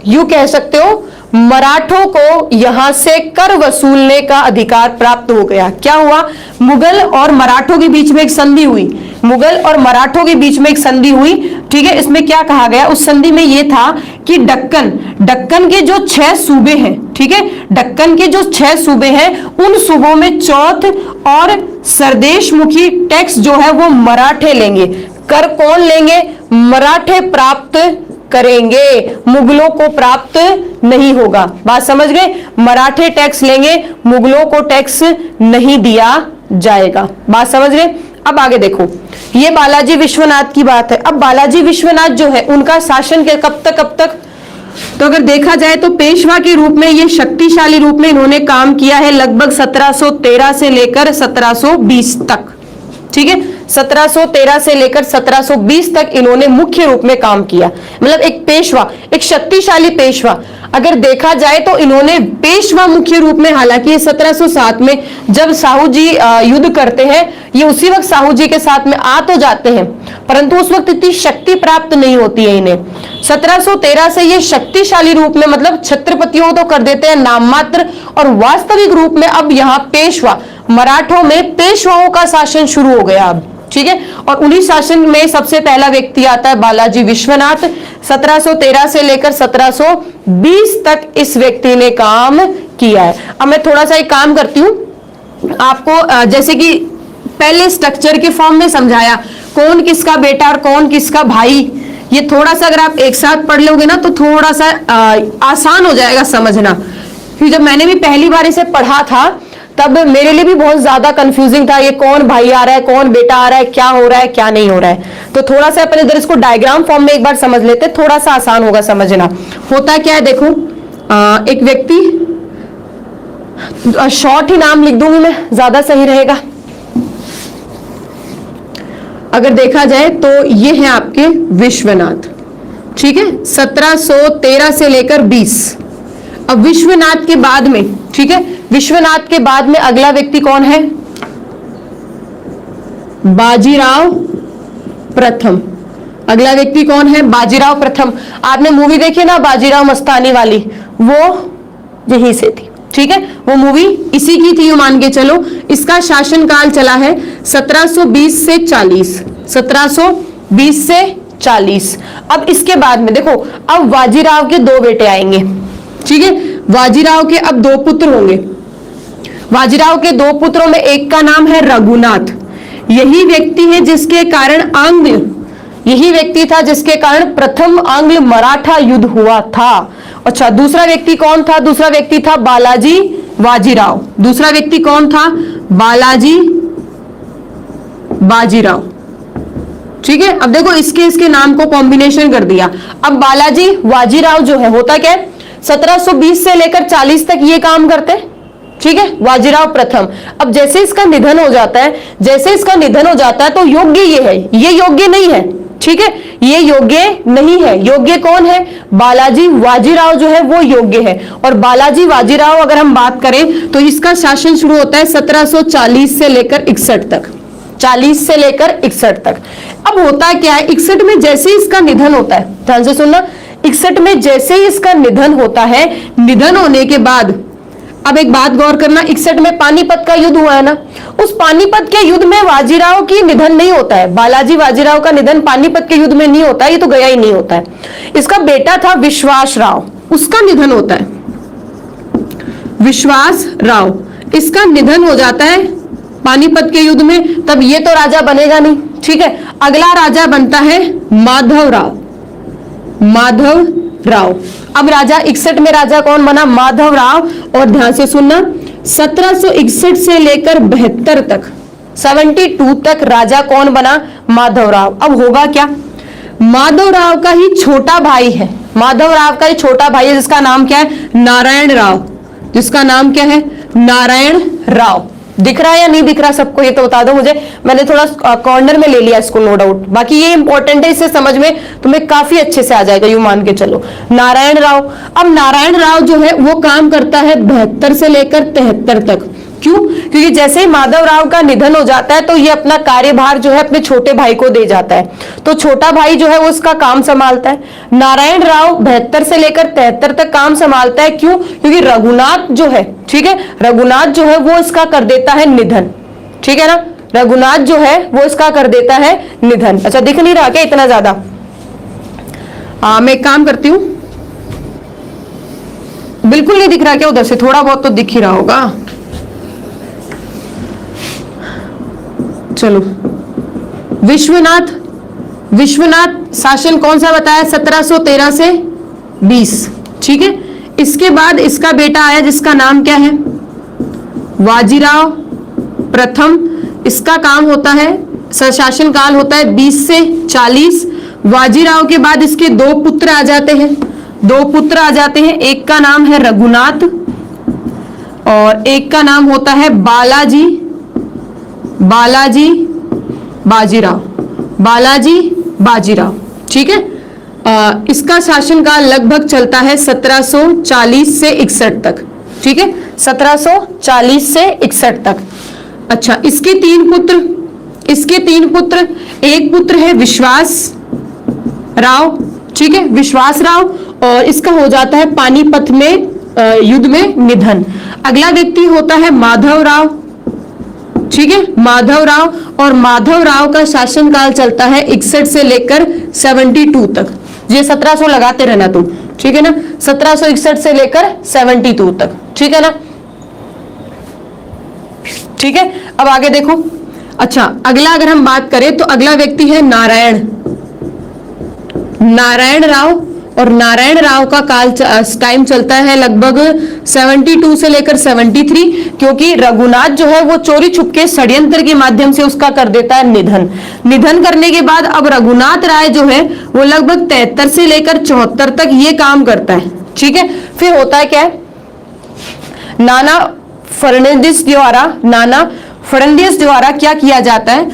यूं कह सकते हो मराठों को यहां से कर वसूलने का अधिकार प्राप्त हो गया। क्या हुआ, मुगल और मराठों के बीच में एक संधि हुई, ठीक है। इसमें क्या कहा गया, उस संधि में यह था कि दक्कन के जो 6 सूबे हैं, ठीक है, दक्कन के जो 6 सूबे हैं, उन सूबों में चौथ और सरदेशमुखी टैक्स जो है वो मराठे लेंगे। कर कौन लेंगे, मराठे प्राप्त करेंगे, मुगलों को प्राप्त नहीं होगा। बात समझ गए, मराठे टैक्स लेंगे, मुगलों को टैक्स नहीं दिया जाएगा। बात समझ गए। अब आगे देखो, ये बालाजी विश्वनाथ की बात है। अब बालाजी विश्वनाथ जो है उनका शासन के कब तक, तो अगर देखा जाए तो पेशवा के रूप में, ये शक्तिशाली रूप में इन्होंने काम किया है लगभग 1713 से लेकर 1720 तक, ठीक है, 1713 से लेकर 1720 तक इन्होंने मुख्य रूप में काम किया। मतलब एक पेशवा, एक शक्तिशाली पेशवा अगर देखा जाए तो इन्होंने पेशवा मुख्य रूप में, हालांकि 1707 में जब साहू जी युद्ध करते हैं, ये उसी वक्त साहू जी के साथ में आ तो जाते हैं, परंतु उस वक्त इतनी शक्ति प्राप्त नहीं होती है इन्हें। 1713 से ये शक्तिशाली रूप में, मतलब छत्रपतियों तो कर देते हैं नाम मात्र, और वास्तविक रूप में अब यहाँ पेशवा, मराठों में पेशवाओं का शासन शुरू हो गया अब, ठीक है। और उन्हीं शासन में सबसे पहला व्यक्ति आता है बालाजी विश्वनाथ। 1713 से लेकर 1720 तक इस व्यक्ति ने काम किया है। अब मैं थोड़ा सा एक काम करती हूं आपको, जैसे कि पहले स्ट्रक्चर के फॉर्म में समझाया कौन किसका बेटा और कौन किसका भाई, ये थोड़ा सा अगर आप एक साथ पढ़ लोगे ना तो थोड़ा सा आसान हो जाएगा समझना। क्योंकि जब मैंने भी पहली बार इसे पढ़ा था तब मेरे लिए भी बहुत ज्यादा कंफ्यूजिंग था, ये कौन भाई आ रहा है, कौन बेटा आ रहा है, क्या हो रहा है, क्या नहीं हो रहा है। तो थोड़ा सा अपन इधर इसको डायग्राम फॉर्म में एक बार समझ लेते, थोड़ा सा आसान होगा समझना। होता क्या है देखो, एक व्यक्ति, शॉर्ट ही नाम लिख दूंगी मैं, ज्यादा सही रहेगा। अगर देखा जाए तो ये है आपके विश्वनाथ, ठीक है, 1713 से लेकर 20। अब विश्वनाथ के बाद में, ठीक है, विश्वनाथ के बाद में अगला व्यक्ति कौन है? बाजीराव प्रथम। अगला व्यक्ति कौन है? बाजीराव प्रथम। आपने मूवी देखी ना बाजीराव मस्तानी वाली, वो यहीं से थी, ठीक है, वो मूवी इसी की थी, मान के चलो। इसका शासनकाल चला है 1720 से 40, 1720 से 40। अब इसके बाद में देखो, अब बाजीराव के दो बेटे आएंगे, ठीक है, बाजीराव के अब दो पुत्र होंगे। बाजीराव के दो पुत्रों में एक का नाम है रघुनाथ। यही व्यक्ति है जिसके कारण यही व्यक्ति था जिसके कारण प्रथम आंग्ल मराठा युद्ध हुआ था। अच्छा, दूसरा व्यक्ति कौन था? दूसरा व्यक्ति था बालाजी बाजीराव। दूसरा व्यक्ति कौन था? बालाजी बाजीराव, ठीक है। अब देखो इसके नाम को कॉम्बिनेशन कर दिया। अब बालाजी बाजीराव जो है, होता क्या है, 1720 से लेकर 40 तक ये काम करते हैं, ठीक है, बाजीराव प्रथम। अब जैसे इसका निधन हो जाता है, तो योग्य ये है, ये योग्य नहीं है, ठीक है, ये योग्य नहीं है। योग्य कौन है? बालाजी बाजीराव जो है वो योग्य है। और बालाजी बाजीराव अगर हम बात करें तो इसका शासन शुरू होता है 1740 से लेकर 61 तक, 40 से लेकर 61 तक। अब होता क्या है, 61 में जैसे ही इसका निधन होता है, ध्यान से सुनना, 61 में जैसे ही इसका निधन होता है, निधन होने के बाद, अब एक बात गौर करना, 61 में पानीपत का युद्ध हुआ है ना, उस पानीपत के युद्ध में बाजीराव की निधन नहीं होता है, बालाजी बाजीराव का निधन पानीपत के युद्ध में नहीं होता है, ये तो गया ही नहीं होता है। इसका बेटा था विश्वास राव, उसका निधन होता है, विश्वास राव, इसका निधन हो जाता है पानीपत के युद्ध में। तब ये तो राजा बनेगा नहीं, ठीक है, अगला राजा बनता है माधव राव। अब राजा 61 में राजा कौन बना? माधव राव। और ध्यान से सुनना, 1761 से लेकर 72 तक, 72 तक राजा कौन बना? माधव राव। अब होगा क्या, माधव राव का ही छोटा भाई है, माधव राव का ही छोटा भाई है जिसका नाम क्या है? नारायण राव। जिसका नाम क्या है? नारायण राव। दिख रहा है या नहीं दिख रहा सबको, ये तो बता दो मुझे। मैंने थोड़ा कॉर्नर में ले लिया इसको, नो डाउट, बाकी ये इंपॉर्टेंट है, इसे समझ में तुम्हें काफी अच्छे से आ जाएगा, यूं मान के चलो। नारायण राव। अब नारायण राव जो है वो काम करता है 72 से लेकर 73 तक। क्यों? क्योंकि जैसे ही माधव राव का निधन हो जाता है तो ये अपना कार्यभार जो है अपने छोटे भाई को दे जाता है, तो छोटा भाई जो है वो उसका काम संभालता है। नारायण राव 72 से लेकर 73 तक काम संभालता है। क्यों? क्योंकि रघुनाथ जो है, ठीक है, रघुनाथ जो है वो इसका कर देता है निधन, ठीक है ना, रघुनाथ जो है वो इसका कर देता है निधन। अच्छा, दिख नहीं रहा क्या इतना ज्यादा? मैं एक काम करती हूं, बिल्कुल नहीं दिख रहा क्या? उधर से थोड़ा बहुत तो दिख ही रहा होगा। चलो, विश्वनाथ शासन कौन सा बताया? 1713 से 20, ठीक है। इसके बाद इसका बेटा आया जिसका नाम क्या है? बाजीराव प्रथम। इसका काम होता है, शासन काल होता है 20 से 40। बाजीराव के बाद इसके दो पुत्र आ जाते हैं, एक का नाम है रघुनाथ और एक का नाम होता है बालाजी बाजीराव, बालाजी बाजीराव। ठीक है, इसका शासनकाल लगभग चलता है 1740 से 61 तक। ठीक है, 1740 से 61 तक। अच्छा, इसके तीन पुत्र, एक पुत्र है विश्वास राव। ठीक है, विश्वास राव, और इसका हो जाता है पानीपत में युद्ध में निधन। अगला व्यक्ति होता है माधव राव। ठीक है, माधव राव, और माधव राव का शासनकाल चलता है 61 से लेकर 72 तक। ये 1700 लगाते रहना तुम, ठीक है ना, 1761 से लेकर 72 तक। ठीक है ना, ठीक है। अब आगे देखो। अच्छा, अगला अगर हम बात करें तो अगला व्यक्ति है नारायण राव, और नारायण राव का टाइम चलता है लगभग 72 से लेकर 73, क्योंकि रघुनाथ जो है वो चोरी छुपके षड्यंत्र के माध्यम से उसका कर देता है निधन करने के बाद अब रघुनाथ राय जो है वो लगभग 73 से लेकर 74 तक ये काम करता है। ठीक है, फिर होता है क्या है, नाना फर्नांडिस द्वारा क्या किया जाता है,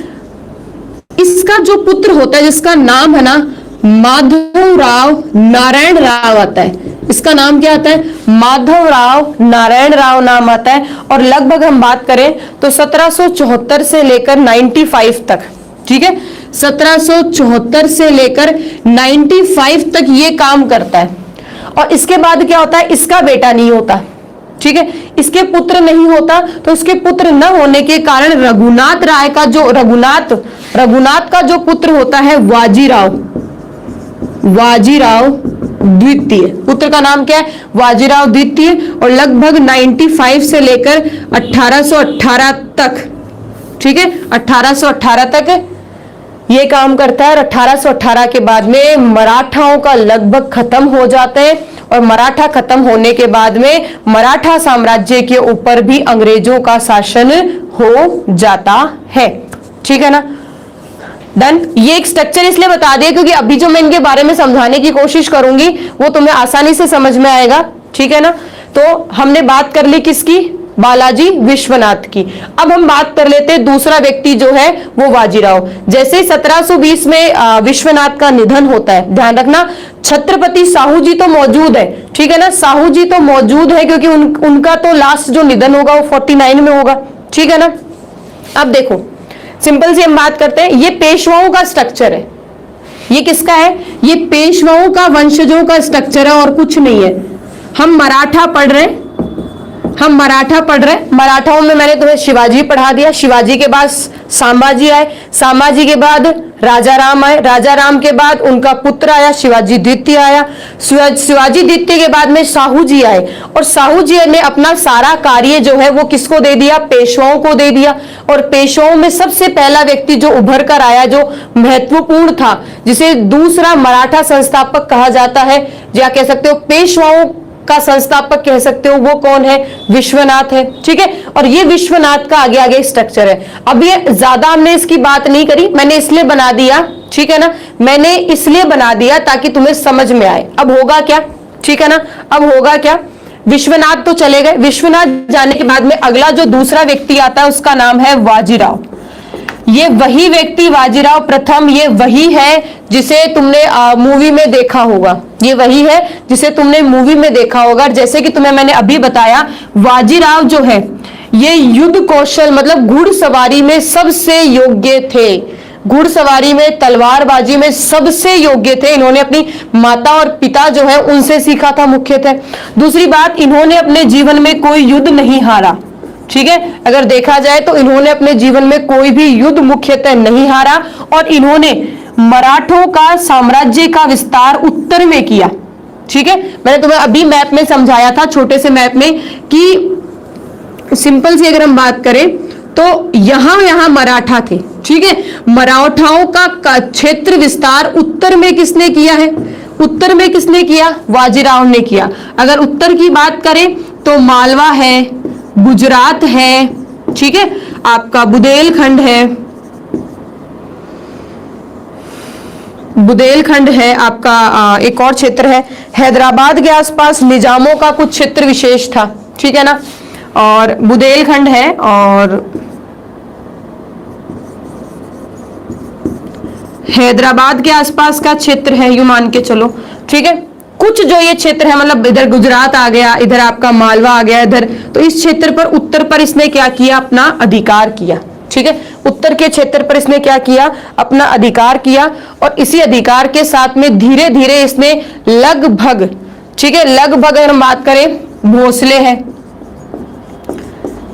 इसका जो पुत्र होता है जिसका नाम है ना माधवराव नारायण राव आता है। इसका नाम क्या आता है, माधवराव नारायण राव नाम आता है। और लगभग हम बात करें तो 1774 से लेकर 95 तक। ठीक है, 1774 से लेकर 95 तक ये काम करता है। और इसके बाद क्या होता है, इसका बेटा नहीं होता। ठीक है, इसके पुत्र नहीं होता, तो इसके पुत्र न होने के कारण रघुनाथ राय का जो रघुनाथ का जो पुत्र होता है वाजीराव द्वितीय, पुत्र का नाम क्या है, वाजीराव द्वितीय। और लगभग 95 से लेकर 1818 तक, ठीक है, 1818 तक ये काम करता है। और 1818 के बाद में मराठाओं का लगभग खत्म हो जाता है, और मराठा खत्म होने के बाद में मराठा साम्राज्य के ऊपर भी अंग्रेजों का शासन हो जाता है। ठीक है ना, डन। ये एक स्ट्रक्चर इसलिए बता दिया क्योंकि अभी जो मैं इनके बारे में समझाने की कोशिश करूंगी वो तुम्हें आसानी से समझ में आएगा। ठीक है ना, तो हमने बात कर ली किसकी, बालाजी विश्वनाथ की। अब हम बात कर लेते हैं दूसरा व्यक्ति जो है वो बाजीराव। जैसे 1720 में विश्वनाथ का निधन होता है, ध्यान रखना छत्रपति साहू जी तो मौजूद है। ठीक है ना, साहू जी तो मौजूद है क्योंकि उनका तो लास्ट जो निधन होगा वो 49 में होगा। ठीक है ना, अब देखो सिंपल सी हम बात करते हैं, ये पेशवाओं का स्ट्रक्चर है। ये किसका है, ये पेशवाओं का वंशजों का स्ट्रक्चर है और कुछ नहीं है। हम मराठा पढ़ रहे हैं, मराठाओं में मैंने तुम्हें शिवाजी पढ़ा दिया, शिवाजी के बाद संभाजी आए, संभाजी के बाद राजा राम आए, राजा राम के बाद उनका पुत्र आया शिवाजी द्वितीय आया, शिवाजी द्वितीय के बाद में साहू जी आए, और साहू जी ने अपना सारा कार्य जो है वो किसको दे दिया, पेशवाओं को दे दिया। और पेशवाओं में सबसे पहला व्यक्ति जो उभर कर आया, जो महत्वपूर्ण था, जिसे दूसरा मराठा संस्थापक कहा जाता है, या कह सकते हो पेशवाओं का संस्थापक कह सकते हो, वो कौन है, विश्वनाथ है। ठीक है, और ये विश्वनाथ का आगे आगे स्ट्रक्चर है। अब ये ज्यादा हमने इसकी बात नहीं करी, मैंने इसलिए बना दिया, ठीक है ना, मैंने इसलिए बना दिया ताकि तुम्हें समझ में आए। अब होगा क्या, ठीक है ना, अब होगा क्या, विश्वनाथ तो चले गए, विश्वनाथ जाने के बाद में अगला जो दूसरा व्यक्ति आता है उसका नाम है वाजीराव। ये वही व्यक्ति वाजीराव प्रथम, ये वही है जिसे तुमने मूवी में देखा होगा, ये वही है जिसे तुमने मूवी में देखा होगा। जैसे कि तुम्हें मैंने अभी बताया, वाजीराव जो है ये युद्ध कौशल मतलब घुड़सवारी में सबसे योग्य थे, घुड़सवारी में तलवारबाजी में सबसे योग्य थे। इन्होंने अपनी माता और पिता जो है उनसे सीखा था मुख्यतः। दूसरी बात, इन्होंने अपने जीवन में कोई युद्ध नहीं हारा। ठीक है, अगर देखा जाए तो इन्होंने अपने जीवन में कोई भी युद्ध मुख्यतः नहीं हारा, और इन्होंने मराठों का साम्राज्य का विस्तार उत्तर में किया। ठीक है, मैंने तुम्हें अभी मैप में समझाया था, छोटे से मैप में, कि सिंपल सी अगर हम बात करें तो यहां मराठा थे। ठीक है, मराठाओं का क्षेत्र विस्तार उत्तर में किसने किया है, उत्तर में किसने किया, वाजीराव ने किया। अगर उत्तर की बात करें तो मालवा है, गुजरात है, ठीक है, आपका बुंदेलखंड है आपका, एक और क्षेत्र है हैदराबाद के आसपास निजामों का कुछ क्षेत्र विशेष था। ठीक है ना, और बुंदेलखंड है, और हैदराबाद के आसपास का क्षेत्र है, यूं मान के चलो, ठीक है। कुछ जो ये क्षेत्र है, मतलब इधर गुजरात आ गया, इधर आपका मालवा आ गया इधर, तो इस क्षेत्र पर, उत्तर पर इसने क्या किया, अपना अधिकार किया, ठीक है। उत्तर के क्षेत्र पर इसने क्या किया, अपना अधिकार किया। और इसी अधिकार के साथ में धीरे धीरे इसने लगभग, ठीक है, लगभग अगर हम बात करें, भोसले है,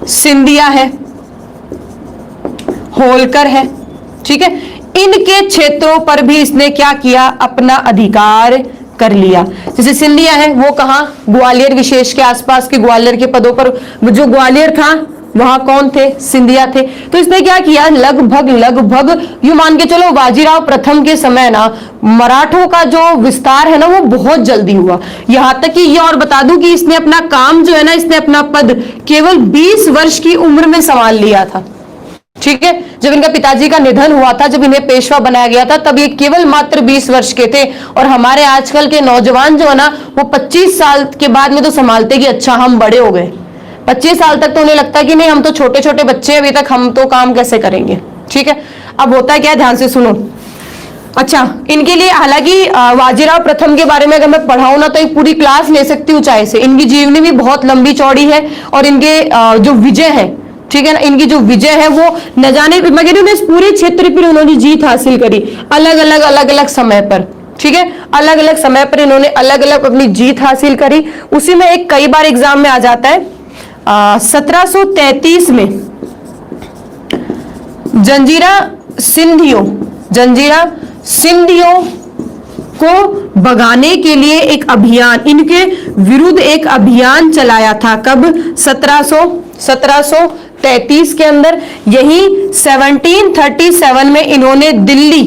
सिंधिया है, होलकर है, ठीक है, इनके क्षेत्रों पर भी इसने क्या किया, अपना अधिकार कर लिया। जैसे सिंधिया है, वो कहां, ग्वालियर विशेष के आसपास के ग्वालियर के पदों पर, जो ग्वालियर था वहां कौन थे, सिंधिया थे। तो इसने क्या किया, लगभग लगभग यूं मान के चलो, बाजीराव प्रथम के समय ना मराठों का जो विस्तार है ना वो बहुत जल्दी हुआ। यहां तक कि ये और बता दूं कि इसने अपना काम जो है ना, इसने अपना पद केवल 20 वर्ष की उम्र में संभाल लिया था, ठीक है। जब इनका पिताजी का निधन हुआ था, जब इन्हें पेशवा बनाया गया था, तब ये केवल मात्र 20 वर्ष के थे। और हमारे आजकल के नौजवान जो है ना, वो 25 साल के बाद में तो संभालते कि अच्छा हम बड़े हो गए। 25 साल तक तो उन्हें लगता है कि नहीं, हम तो छोटे छोटे बच्चे हैं, अभी तक हम तो काम कैसे करेंगे, ठीक है। अब होता क्या है, ध्यान से सुनो। अच्छा, इनके लिए हालांकि बाजीराव प्रथम के बारे में अगर मैं पढ़ाऊं ना तो एक पूरी क्लास ले सकती हूँ चाहे से। इनकी जीवनी भी बहुत लंबी चौड़ी है, और इनके जो विजय है, ठीक है ना, इनकी जो विजय है वो न जाने, मगर इस पूरे क्षेत्र पर उन्होंने जीत हासिल करी, अलग अलग समय पर, ठीक है। अलग अलग समय पर इन्होंने अलग अलग अपनी जीत हासिल करी। उसी में एक कई बार एग्जाम में आ जाता है, 1733 में जंजीरा सिंधियों को भगाने के लिए एक अभियान, इनके विरुद्ध एक अभियान चलाया था। कब, 1733 के अंदर। यही 1737 में इन्होंने दिल्ली,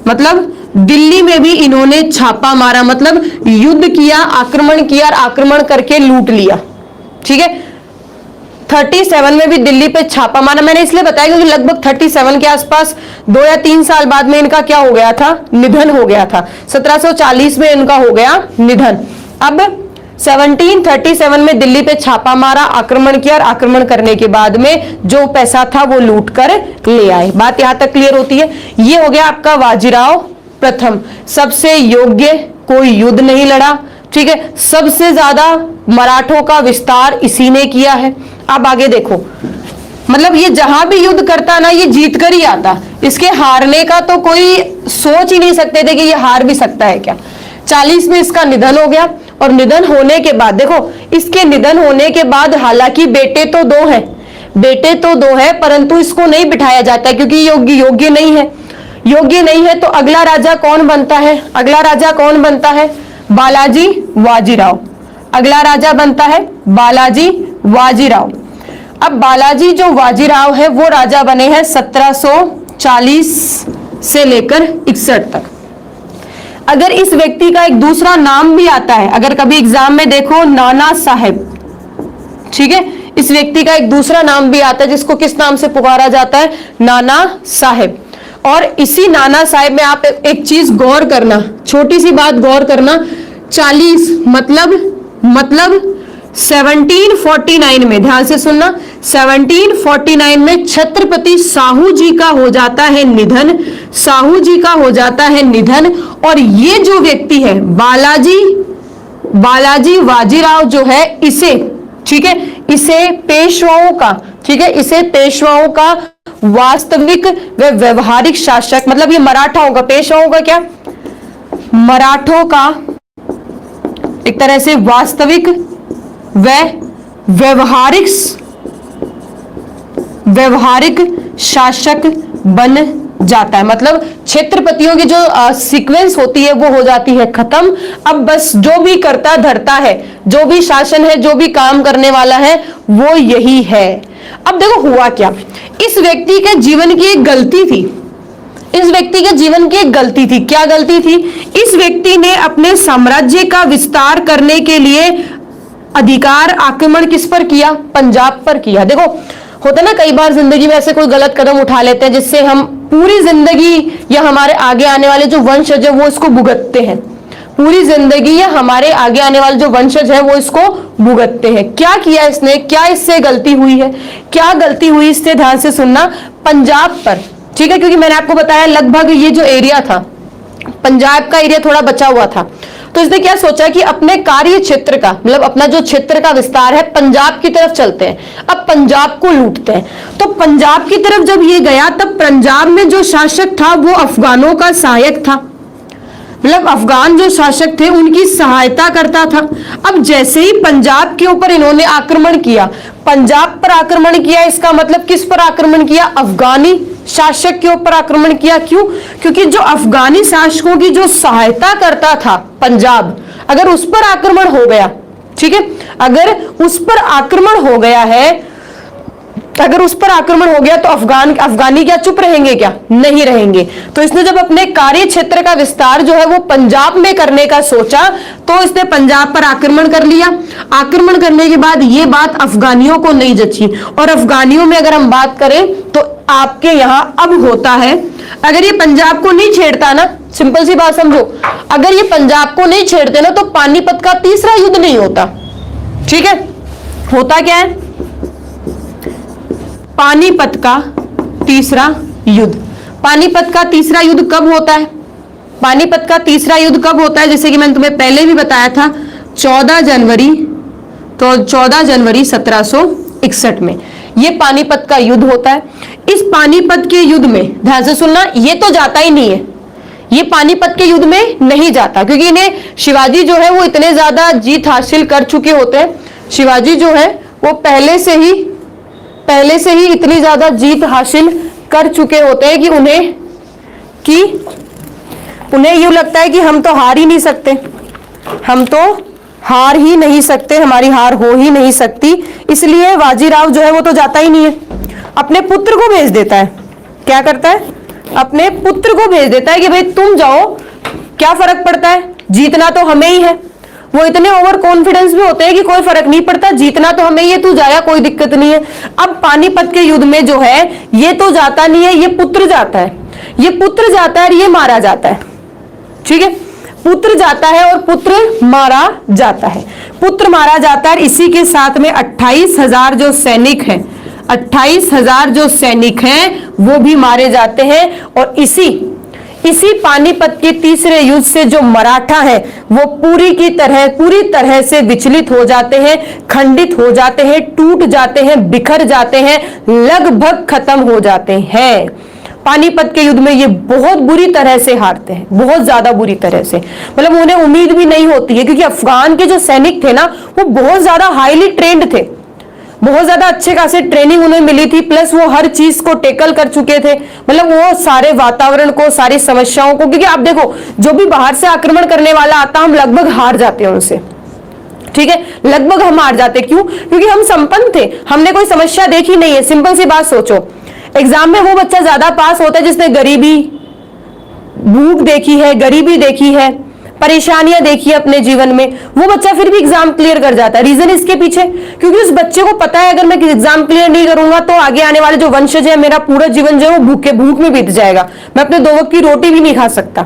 मतलब दिल्ली में भी इन्होंने छापा मारा, मतलब युद्ध किया, आक्रमण किया और आक्रमण करके लूट लिया, ठीक है। 37 में भी दिल्ली पे छापा मारा। मैंने इसलिए बताया क्योंकि लगभग 37 के आसपास 2 या 3 साल बाद में इनका क्या हो गया था, निधन हो गया था। 1740 में इनका हो गया निधन। अब 1737 में दिल्ली पे छापा मारा, आक्रमण किया और आक्रमण करने के बाद में जो पैसा था वो लूट कर ले आए। बात यहां तक क्लियर होती है। ये हो गया आपका बाजीराव प्रथम, सबसे योग्य, कोई युद्ध नहीं लड़ा, ठीक है। सबसे ज्यादा मराठों का विस्तार इसी ने किया है। अब आगे देखो, मतलब ये जहां भी युद्ध करता ना, ये जीत कर ही आता। इसके हारने का तो कोई सोच ही नहीं सकते थे कि ये हार भी सकता है क्या। 40 में इसका निधन हो गया, और निधन होने के बाद देखो, इसके निधन होने के बाद हालांकि बेटे तो दो हैं, परंतु इसको नहीं बिठाया जाता क्योंकि योग्य नहीं है। योग्य नहीं है तो अगला राजा कौन बनता है, बालाजी बाजीराव। अगला राजा बनता है बालाजी बाजीराव। अब बालाजी जो बाजीराव है वो राजा बने हैं 1740 से लेकर 61 तक। अगर इस व्यक्ति का एक दूसरा नाम भी आता है, अगर कभी एग्जाम में देखो, नाना साहेब, ठीक है, इस व्यक्ति का एक दूसरा नाम भी आता है जिसको किस नाम से पुकारा जाता है, नाना साहेब। और इसी नाना साहेब में आप एक चीज गौर करना, छोटी सी बात गौर करना, 40 मतलब 1749 में, ध्यान से सुनना, 1749 में छत्रपति साहू जी का हो जाता है निधन। और ये जो व्यक्ति है बालाजी बाजीराव जो है, इसे, ठीक है, इसे पेशवाओं का वास्तविक व व्यवहारिक शासक, मतलब ये मराठाओं का, पेशवाओं का क्या, मराठों का एक तरह से वास्तविक व व्यवहारिक शासक बन जाता है। मतलब क्षेत्रपतियों की जो सीक्वेंस होती है वो हो जाती है खत्म। अब बस जो भी करता धरता है, जो भी शासन है, जो भी काम करने वाला है, वो यही है। अब देखो हुआ क्या, इस व्यक्ति के जीवन की एक गलती थी। क्या गलती थी? इस व्यक्ति ने अपने साम्राज्य का विस्तार करने के लिए अधिकार आक्रमण किस पर किया? पंजाब पर किया। देखो होता ना कई बार जिंदगी में ऐसे कोई गलत कदम उठा लेते हैं जिससे हम पूरी जिंदगी या हमारे आगे आने वाले जो वंशज है वो इसको भुगतते हैं। पूरी जिंदगी या हमारे आगे आने वाले जो वंशज है वो इसको भुगतते हैं। क्या किया इसने? क्या इससे गलती हुई है? क्या गलती हुई इससे? ध्यान से सुनना। पंजाब पर, ठीक है, क्योंकि मैंने आपको बताया लगभग ये जो एरिया था, पंजाब का एरिया थोड़ा बचा हुआ था, तो इसने क्या सोचा कि अपने कार्य क्षेत्र का, मतलब अपना जो क्षेत्र का विस्तार है, पंजाब की तरफ चलते हैं, अब पंजाब को लूटते हैं। तो पंजाब की तरफ जब ये गया, तब पंजाब में जो शासक था वो अफगानों का सहायक था, मतलब अफगान जो शासक थे उनकी सहायता करता था। अब जैसे ही पंजाब के ऊपर इन्होंने आक्रमण किया, पंजाब पर आक्रमण किया, इसका मतलब किस पर आक्रमण किया? अफगानी शासक के ऊपर आक्रमण किया। क्यों? क्योंकि जो अफगानी शासकों की जो सहायता करता था पंजाब, अगर उस पर आक्रमण हो गया, ठीक है, अगर उस पर आक्रमण हो गया है, अगर उस पर आक्रमण हो गया तो अफगानी क्या चुप रहेंगे? क्या नहीं रहेंगे। तो इसने जब अपने कार्य क्षेत्र का विस्तार जो है वो पंजाब में करने का सोचा, तो इसने पंजाब पर आक्रमण कर लिया। आक्रमण करने के बाद ये बात अफगानियों को नहीं जची, और अफगानियों में अगर हम बात करें तो आपके यहां अब होता है, अगर ये पंजाब को नहीं छेड़ता ना, सिंपल सी बात समझो, अगर ये पंजाब को नहीं छेड़ते ना तो पानीपत का तीसरा युद्ध नहीं होता। ठीक है, होता क्या है? पानीपत का तीसरा युद्ध। पानीपत का तीसरा युद्ध कब होता है? पानीपत का तीसरा युद्ध कब होता है? जैसे कि मैंने तुम्हें पहले भी बताया था, 14 जनवरी, तो 14 जनवरी 1761 में ये पानीपत का युद्ध होता है। इस पानीपत के युद्ध में ध्यान से सुनना, ये तो जाता ही नहीं है, ये पानीपत के युद्ध में नहीं जाता, क्योंकि इन्हें शिवाजी जो है वो इतने ज्यादा जीत हासिल कर चुके होते हैं। शिवाजी जो है वो पहले से ही इतनी ज्यादा जीत हासिल कर चुके होते हैं कि उन्हें यूं लगता है कि हम तो हार ही नहीं सकते, हम तो हार ही नहीं सकते, हमारी हार हो ही नहीं सकती। इसलिए बाजीराव जो है वो तो जाता ही नहीं है, अपने पुत्र को भेज देता है। क्या करता है? अपने पुत्र को भेज देता है कि भाई तुम जाओ, क्या फर्क पड़ता है, जीतना तो हमें ही है। वो इतने ओवर कॉन्फिडेंस भी होते हैं कि कोई फर्क नहीं पड़ता, जीतना तो हमें ही है, तू जाया, कोई दिक्कत नहीं है। अब पानीपत के युद्ध में जो है ये तो जाता नहीं है, ये पुत्र जाता है, ये पुत्र जाता है और ये मारा जाता है। ठीक है, पुत्र जाता है और पुत्र मारा जाता है, पुत्र मारा जाता है। इसी के साथ में 28,000 जो सैनिक हैं, 28,000 जो सैनिक हैं वो भी मारे जाते हैं। और इसी पानीपत के तीसरे युद्ध से जो मराठा है वो पूरी तरह से विचलित हो जाते हैं, खंडित हो जाते हैं, टूट जाते हैं, बिखर जाते हैं, लगभग खत्म हो जाते हैं। पानीपत के युद्ध में ये बहुत बुरी तरह से हारते हैं, बहुत ज्यादा बुरी तरह से, मतलब उन्हें उम्मीद भी नहीं होती है, क्योंकि अफगान के जो सैनिक थे ना वो बहुत ज्यादा हाईली ट्रेंड थे, बहुत ज्यादा अच्छे खासे ट्रेनिंग उन्हें मिली थी, प्लस वो हर चीज को टेकल कर चुके थे, मतलब वो सारे वातावरण को, सारी समस्याओं को, क्योंकि आप देखो जो भी बाहर से आक्रमण करने वाला आता हम लगभग हार जाते हैं उनसे। ठीक है, लगभग हम हार जाते, क्यों? क्योंकि हम संपन्न थे, हमने कोई समस्या देखी नहीं है। सिंपल सी बात सोचो, एग्जाम में वो बच्चा ज्यादा पास होता है जिसने गरीबी, भूख देखी है, गरीबी देखी है, परेशानियां देखी है अपने जीवन में, वो बच्चा फिर भी एग्जाम क्लियर कर जाता है। रीजन इसके पीछे, क्योंकि उस बच्चे को पता है अगर मैं एग्जाम क्लियर नहीं करूंगा तो आगे आने वाले जो वंशज है, मेरा पूरा जीवन जो है वो भूख में बीत जाएगा, मैं अपने 2 वक्त की रोटी भी नहीं खा सकता।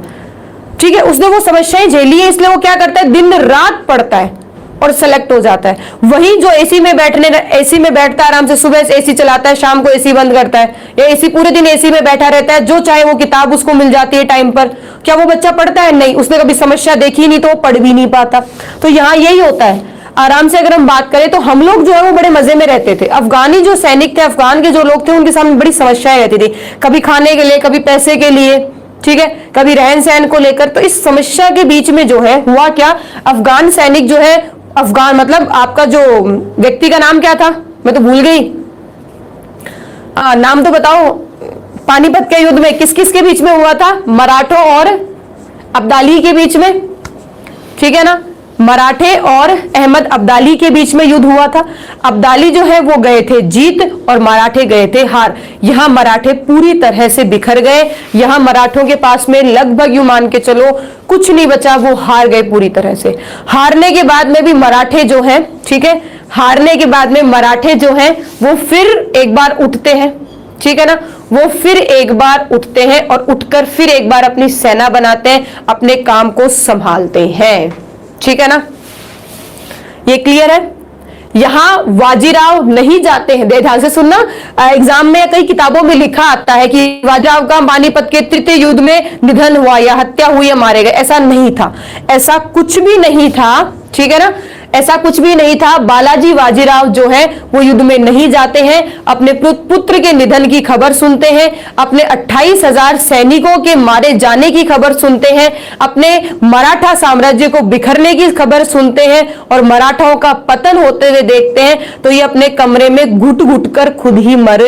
ठीक है, उसने वो समस्याएं झेली है, इसलिए वो क्या करता है, दिन रात पढ़ता है और सेलेक्ट हो जाता है। वही जो एसी में बैठता है आराम से, सुबह एसी चलाता है, शाम को एसी बंद करता है, या एसी पूरे दिन एसी में बैठा रहता है, जो चाहे वो किताब उसको मिल जाती है टाइम पर, क्या वो बच्चा पढ़ता है? नहीं, उसने कभी समस्या देखी नहीं तो वो पढ़ भी नहीं पाता। तो यहाँ यही होता है। आराम से अगर हम बात करें तो हम लोग जो है वो बड़े मजे में रहते थे। अफगानी जो सैनिक थे, अफगान के जो लोग थे, उनके सामने बड़ी समस्याएं रहती थी, कभी खाने के लिए, कभी पैसे के लिए, ठीक है, कभी रहन सहन को लेकर। तो इस समस्या के बीच में जो है हुआ क्या, अफगान सैनिक जो है, अफगान मतलब आपका जो व्यक्ति का नाम क्या था, मैं तो भूल गई, नाम तो बताओ। पानीपत के युद्ध में किस किस के बीच में हुआ था? मराठों और अब्दाली के बीच में, ठीक है ना, मराठे और अहमद अब्दाली के बीच में युद्ध हुआ था। अब्दाली जो है वो गए थे जीत और मराठे गए थे हार। यहां मराठे पूरी तरह से बिखर गए, यहां मराठों के पास में लगभग यूं मान के चलो कुछ नहीं बचा, वो हार गए पूरी तरह से। हारने के बाद में भी मराठे जो है, ठीक है, हारने के बाद में मराठे जो है वो फिर एक बार उठते हैं, ठीक है ना, वो फिर एक बार उठते हैं और उठकर फिर एक बार अपनी सेना बनाते हैं, अपने काम को संभालते हैं। ठीक है ना, ये क्लियर है? यहां बाजीराव नहीं जाते हैं, ध्यान से सुनना, एग्जाम में कई किताबों में लिखा आता है कि बाजीराव का पानीपत के तृतीय युद्ध में निधन हुआ या हत्या हुई या मारे गए। ऐसा नहीं था, ऐसा कुछ भी नहीं था, ठीक है ना, ऐसा कुछ भी नहीं था। बालाजी बाजीराव जो है वो युद्ध में नहीं जाते हैं, अपने पुत्र के निधन की खबर सुनते हैं, अपने 28,000 सैनिकों के मारे जाने की खबर सुनते हैं, अपने मराठा साम्राज्य को बिखरने की खबर सुनते हैं और मराठाओं का पतन होते हुए देखते हैं तो ये अपने कमरे में घुट घुट कर खुद ही मर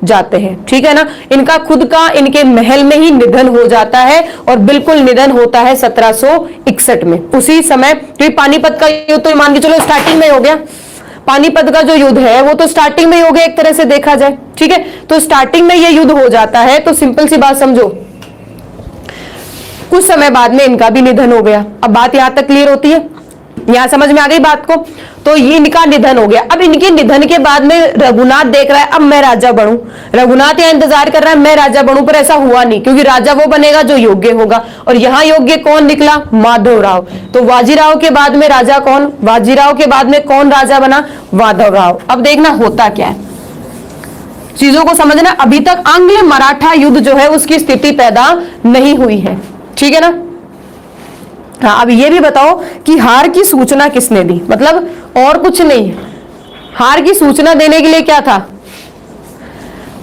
जाते हैं, ठीक है ना। इनका खुद का इनके महल में ही निधन हो जाता है और बिल्कुल निधन होता है 1761 में। उसी समय तो पानीपत का युद्ध तो मान के चलो स्टार्टिंग में हो गया, पानीपत का जो युद्ध है वो तो स्टार्टिंग में हो गया एक तरह से देखा जाए, ठीक है। तो स्टार्टिंग में ये युद्ध हो जाता है तो सिंपल सी बात समझो, कुछ समय बाद में इनका भी निधन हो गया। अब बात यहां तक क्लियर होती है, यहां समझ में आ गई बात को। तो ये इनका निधन हो गया। अब इनके निधन के बाद में रघुनाथ देख रहा है अब मैं राजा बनूं, रघुनाथ यहां इंतजार कर रहा है मैं राजा बनूं, पर ऐसा हुआ नहीं क्योंकि राजा वो बनेगा जो योग्य होगा और यहां योग्य कौन निकला, माधवराव। तो बाजीराव के बाद में राजा कौन, बाजीराव के बाद में कौन राजा बना, माधवराव। अब देखना होता क्या है, चीजों को समझना। अभी तक आंग्ल मराठा युद्ध जो है उसकी स्थिति पैदा नहीं हुई है, ठीक है ना। हाँ, अब ये भी बताओ कि हार की सूचना किसने दी, मतलब और कुछ नहीं, हार की सूचना देने के लिए क्या था।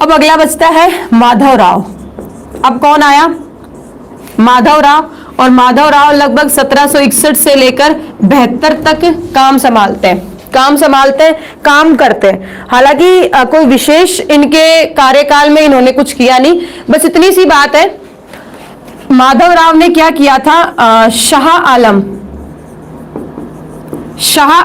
अब अगला बचता है माधवराव। अब कौन आया, माधवराव। और माधवराव लगभग 1761 से लेकर 72 तक काम संभालते हैं, काम करते हैं। हालांकि कोई विशेष इनके कार्यकाल में इन्होंने कुछ किया नहीं, बस इतनी सी बात है। माधवराव ने क्या किया था, शाह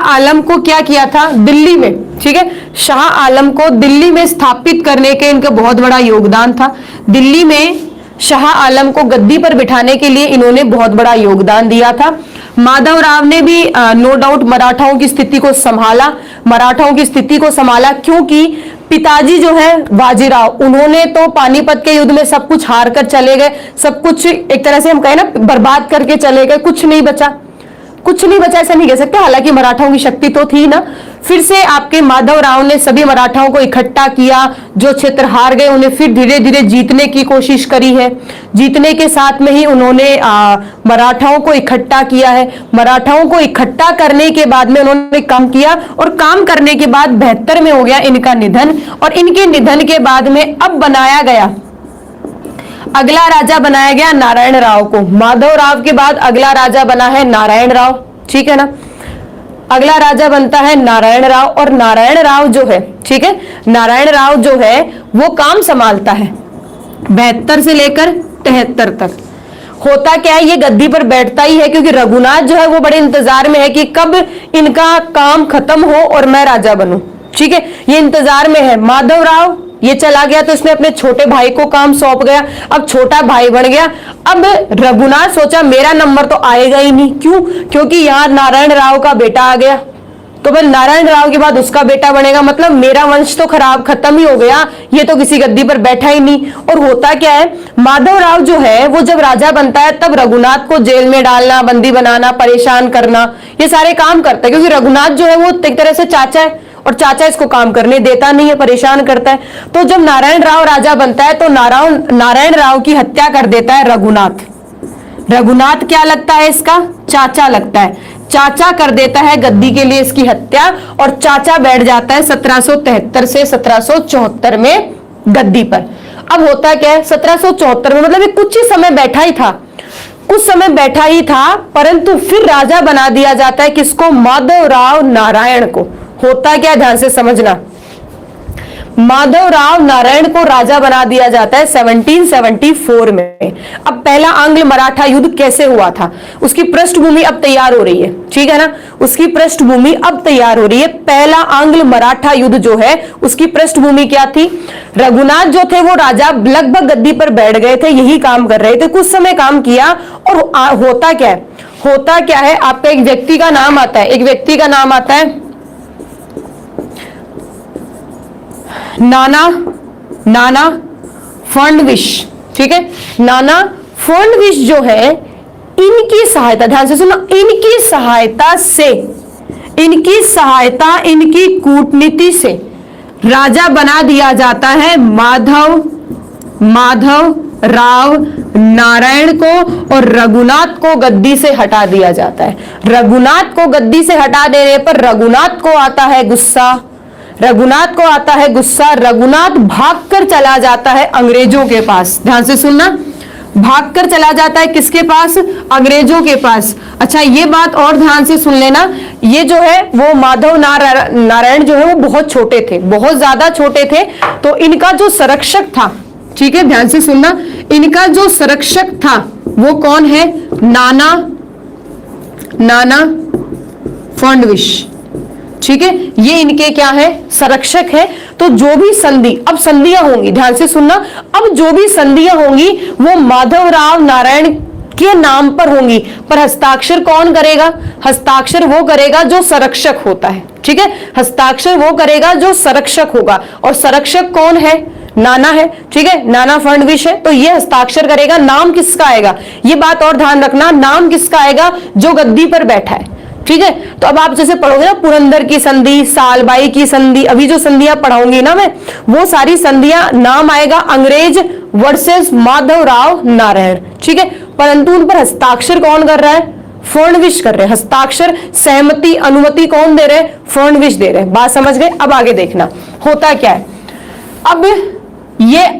आलम को क्या किया था दिल्ली में, ठीक है, शाह आलम को दिल्ली में स्थापित करने के इनका बहुत बड़ा योगदान था। दिल्ली में शाह आलम को गद्दी पर बिठाने के लिए इन्होंने बहुत बड़ा योगदान दिया था। माधवराव ने भी नो डाउट मराठाओं की स्थिति को संभाला, क्योंकि पिताजी जो है बाजीराव, उन्होंने तो पानीपत के युद्ध में सब कुछ हार कर चले गए, सब कुछ एक तरह से हम कहें ना बर्बाद करके चले गए, कुछ नहीं बचा ऐसा नहीं कह सकते। हालांकि मराठाओं की शक्ति तो थी ना। फिर से आपके माधवराव ने सभी मराठाओं को इकट्ठा किया, जो क्षेत्र हार गए उन्हें फिर धीरे धीरे जीतने की कोशिश करी है। जीतने के साथ में ही उन्होंने मराठाओं को इकट्ठा किया है। मराठाओं को इकट्ठा करने के बाद में उन्होंने काम किया और काम करने के बाद 72 में हो गया इनका निधन। और इनके निधन के बाद में अब बनाया गया, अगला राजा बनाया गया नारायण राव को। माधवराव के बाद अगला राजा बना है नारायण राव, ठीक है ना। अगला राजा बनता है नारायण राव। और नारायण राव जो है, ठीक है, नारायण राव जो है वो काम संभालता है 72 से लेकर 73 तक। होता क्या है, ये गद्दी पर बैठता ही है क्योंकि रघुनाथ जो है वो बड़े इंतजार में है कि कब इनका काम खत्म हो और मैं राजा बनूं, ठीक है, ये इंतजार में है। माधवराव ये चला गया तो इसने अपने छोटे भाई को काम सौंप गया, अब छोटा भाई बन गया। अब रघुनाथ सोचा मेरा नंबर तो आएगा ही नहीं, क्यों, क्योंकि यहां नारायण राव का बेटा आ गया, तो भाई नारायण राव के बाद उसका बेटा बनेगा, मतलब मेरा वंश तो खत्म ही हो गया, ये तो किसी गद्दी पर बैठा ही नहीं। और होता क्या है, माधवराव जो है वो जब राजा बनता है तब रघुनाथ को जेल में डालना, बंदी बनाना, परेशान करना, ये सारे काम करता है, क्योंकि रघुनाथ जो है वो एक तरह से चाचा है और चाचा इसको काम करने देता नहीं है, परेशान करता है। तो जब नारायण राव राजा बनता है तो नारायण राव की हत्या कर देता है रघुनाथ। रघुनाथ क्या लगता है, इसका चाचा लगता है, चाचा कर देता है गद्दी के लिए इसकी हत्या और चाचा बैठ जाता है 1773 से 1774 में गद्दी पर। अब होता क्या है, 1774 में मतलब कुछ ही समय बैठा ही था, परंतु फिर राजा बना दिया जाता है किसको, माधवराव नारायण को। होता क्या, ध्यान से समझना, माधवराव नारायण को राजा बना दिया जाता है 1774 में। अब पहला आंग्ल मराठा युद्ध कैसे हुआ था उसकी पृष्ठभूमि अब तैयार हो रही है, ठीक है ना, उसकी पृष्ठभूमि अब तैयार हो रही है। पहला आंग्ल मराठा युद्ध जो है उसकी पृष्ठभूमि क्या थी, रघुनाथ जो थे वो राजा लगभग गद्दी पर बैठ गए थे, यही काम कर रहे थे, कुछ समय काम किया। और होता क्या है, आपका एक व्यक्ति का नाम आता है, नाना फडणवीस, ठीक है। नाना फडणवीस जो है, इनकी सहायता, ध्यान से सुनो, इनकी सहायता से इनकी सहायता, इनकी कूटनीति से राजा बना दिया जाता है माधव राव नारायण को, और रघुनाथ को गद्दी से हटा दिया जाता है। रघुनाथ को गद्दी से हटा देने पर रघुनाथ को आता है गुस्सा, रघुनाथ भागकर चला जाता है अंग्रेजों के पास। ध्यान से सुनना, भागकर चला जाता है किसके पास? अंग्रेजों के पास। अच्छा, ये बात और ध्यान से सुन लेना, ये जो है वो माधव नारायण जो है वो बहुत छोटे थे, बहुत ज्यादा छोटे थे। तो इनका जो संरक्षक था, ठीक है, ध्यान से सुनना, इनका जो संरक्षक था वो कौन है? नाना फडणवीस। ठीक है, ये इनके क्या है? संरक्षक है। तो जो भी संधि, अब संधियां होंगी, ध्यान से सुनना, अब जो भी संधियां होंगी वो माधवराव नारायण के नाम पर होंगी, पर हस्ताक्षर कौन करेगा? हस्ताक्षर वो करेगा जो संरक्षक होता है। ठीक है, हस्ताक्षर वो करेगा जो संरक्षक होगा, और संरक्षक कौन है? नाना है। ठीक है, नाना फडणवीस है, तो ये हस्ताक्षर करेगा। नाम किसका आएगा? ये बात और ध्यान रखना, नाम किसका आएगा? जो गद्दी पर बैठा है। ठीक है, तो अब आप जैसे पढ़ोगे ना, पुरंदर की संधि, सालबाई की संधि, अभी जो संधियां पढ़ाऊंगी ना मैं, वो सारी संधियां नाम आएगा अंग्रेज वर्सेस माधवराव नारायण। ठीक है, परंतु उन पर हस्ताक्षर कौन कर रहा है? फडणवीस कर रहे हैं। हस्ताक्षर, सहमति, अनुमति कौन दे रहे हैं? फडणवीस दे रहे हैं। बात समझ गए? अब आगे देखना होता क्या है।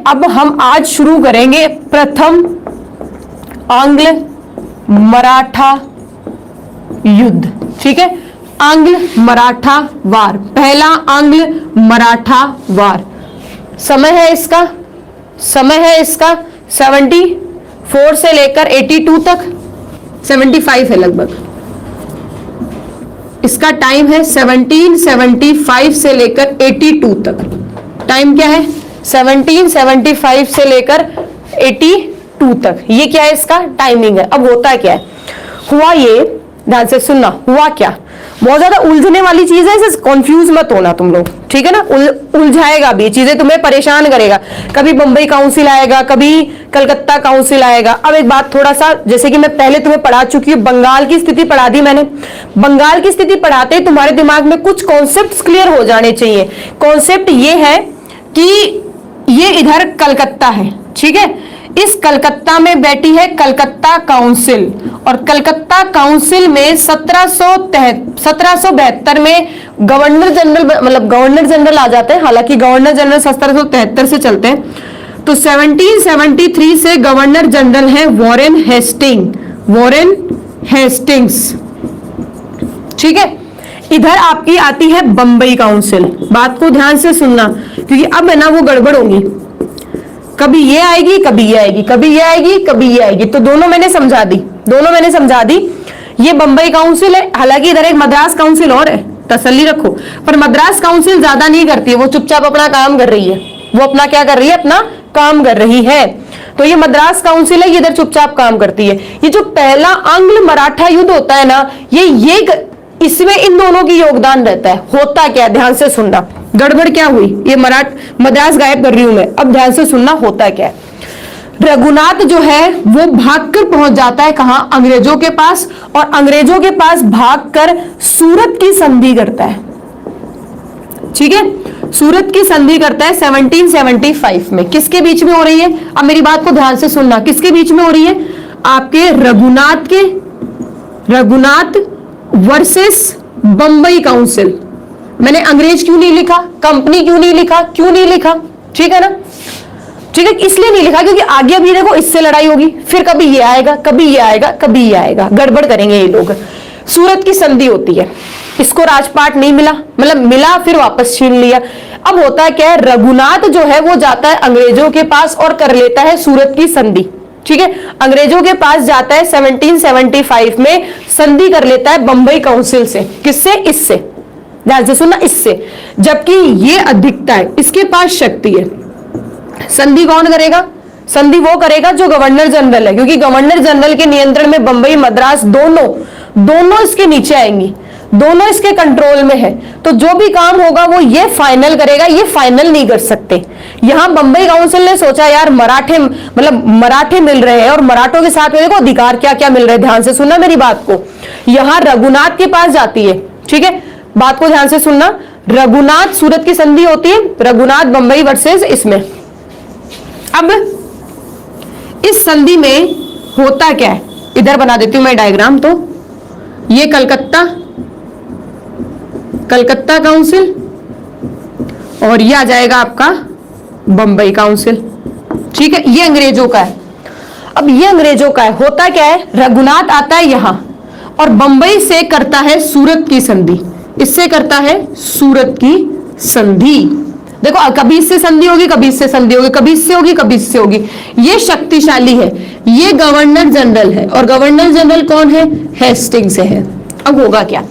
अब हम आज शुरू करेंगे प्रथम आंग्ल मराठा युद्ध। ठीक है, आंग्ल मराठा वार, पहला आंग्ल मराठा वार। समय है इसका 74 से लेकर 82 तक, 75 है लगभग। इसका टाइम है 1775 से लेकर 82 तक। टाइम क्या है? 1775 से लेकर 82 तक, ये क्या है? इसका टाइमिंग है। अब होता क्या है, हुआ ये, ध्यान से सुनना, हुआ क्या, बहुत ज्यादा उलझने वाली चीज है, इसे कंफ्यूज मत होना तुम लोग। ठीक है ना, उलझाएगा भी, चीजें तुम्हें परेशान करेगा। कभी बंबई काउंसिल आएगा, कभी कलकत्ता काउंसिल आएगा। अब एक बात थोड़ा सा, जैसे कि मैं पहले तुम्हें पढ़ा चुकी हूँ, बंगाल की स्थिति पढ़ा दी मैंने। बंगाल की स्थिति पढ़ाते तुम्हारे दिमाग में कुछ कॉन्सेप्ट क्लियर हो जाने चाहिए। कॉन्सेप्ट ये है कि ये इधर कलकत्ता है। ठीक है, इस कलकत्ता में बैठी है कलकत्ता काउंसिल, और कलकत्ता काउंसिल में 1772 में गवर्नर जनरल, मतलब गवर्नर जनरल आ जाते हैं। हालांकि गवर्नर जनरल 1773 से चलते हैं। तो 1773 से गवर्नर जनरल है वॉरेन हेस्टिंग्स। ठीक है, इधर आपकी आती है बंबई काउंसिल। बात को ध्यान से सुनना, क्योंकि अब है ना वो गड़बड़ होगी, कभी ये आएगी, कभी ये आएगी, कभी ये आएगी, कभी ये आएगी। तो दोनों मैंने समझा दी। ये बंबई काउंसिल है, हालांकि इधर एक मद्रास काउंसिल और है, तसल्ली रखो। पर मद्रास काउंसिल ज्यादा नहीं करती है, वो चुपचाप अपना काम कर रही है। वो अपना क्या कर रही है? अपना काम कर रही है। तो ये मद्रास काउंसिल है, ये इधर चुपचाप काम करती है। ये जो पहला आंग्ल मराठा युद्ध होता है ना, ये इसमें इन दोनों की योगदान रहता है। होता क्या, ध्यान से सुनना, गड़बड़ क्या हुई, ये मद्रास गायब कर रही हूं मैं, अब ध्यान से सुनना होता क्या है। रघुनाथ जो है वो भागकर पहुंच जाता है कहां? अंग्रेजों के पास, और अंग्रेजों के पास भागकर सूरत की संधि करता है। ठीक है, सूरत की संधि करता है 1775 में। किसके बीच में हो रही है? अब मेरी बात को ध्यान से सुनना, किसके बीच में हो रही है? आपके रघुनाथ वर्सेस बंबई काउंसिल। मैंने अंग्रेज क्यों नहीं लिखा, कंपनी क्यों नहीं लिखा, क्यों नहीं लिखा? ठीक है ना, ठीक है, इसलिए नहीं लिखा क्योंकि आगे अभी देखो इससे लड़ाई होगी, फिर कभी ये आएगा, कभी ये आएगा, कभी ये आएगा, गड़बड़ करेंगे ये लोग। सूरत की संधि होती है, इसको राजपाट नहीं मिला, मतलब मिला फिर वापस छीन लिया। अब होता क्या है, रघुनाथ जो है वो जाता है अंग्रेजों के पास और कर लेता है सूरत की संधि। ठीक है, अंग्रेजों के पास जाता है 1775 में, संधि कर लेता है बंबई काउंसिल से। किससे? इससे, ध्यान से सुनना, इससे। जबकि ये अधिकता है, इसके पास शक्ति है। संधि कौन करेगा? संधि वो करेगा जो गवर्नर जनरल है, क्योंकि गवर्नर जनरल के नियंत्रण में बंबई मद्रास दोनों इसके नीचे आएंगी, दोनों इसके कंट्रोल में है। तो जो भी काम होगा वो ये फाइनल करेगा, ये फाइनल नहीं कर सकते। यहां बंबई काउंसिल ने सोचा यार मराठे मिल रहे हैं, और मराठों के साथ में देखो अधिकार क्या क्या मिल रहे हैं। ध्यान से सुनना मेरी बात को। यहां रघुनाथ के पास जाती है, ठीक है, बात को ध्यान से सुनना। रघुनाथ सूरत की संधि होती है, रघुनाथ बंबई वर्सेस इसमें। अब इस संधि में होता क्या है, इधर बना देती हूं मैं डायग्राम। तो ये कलकत्ता काउंसिल और ये आ जाएगा आपका बंबई काउंसिल, ठीक है। ये अंग्रेजों का है। अब ये अंग्रेजों का है, होता क्या है, रघुनाथ आता है यहां और बंबई से करता है सूरत की संधि, इससे करता है सूरत की संधि। देखो कभी इससे संधि होगी, कभी इससे संधि होगी, कभी इससे होगी, कभी इससे होगी। ये शक्तिशाली है, ये गवर्नर जनरल है और गवर्नर जनरल कौन है, हेस्टिंग से है। अब होगा क्या,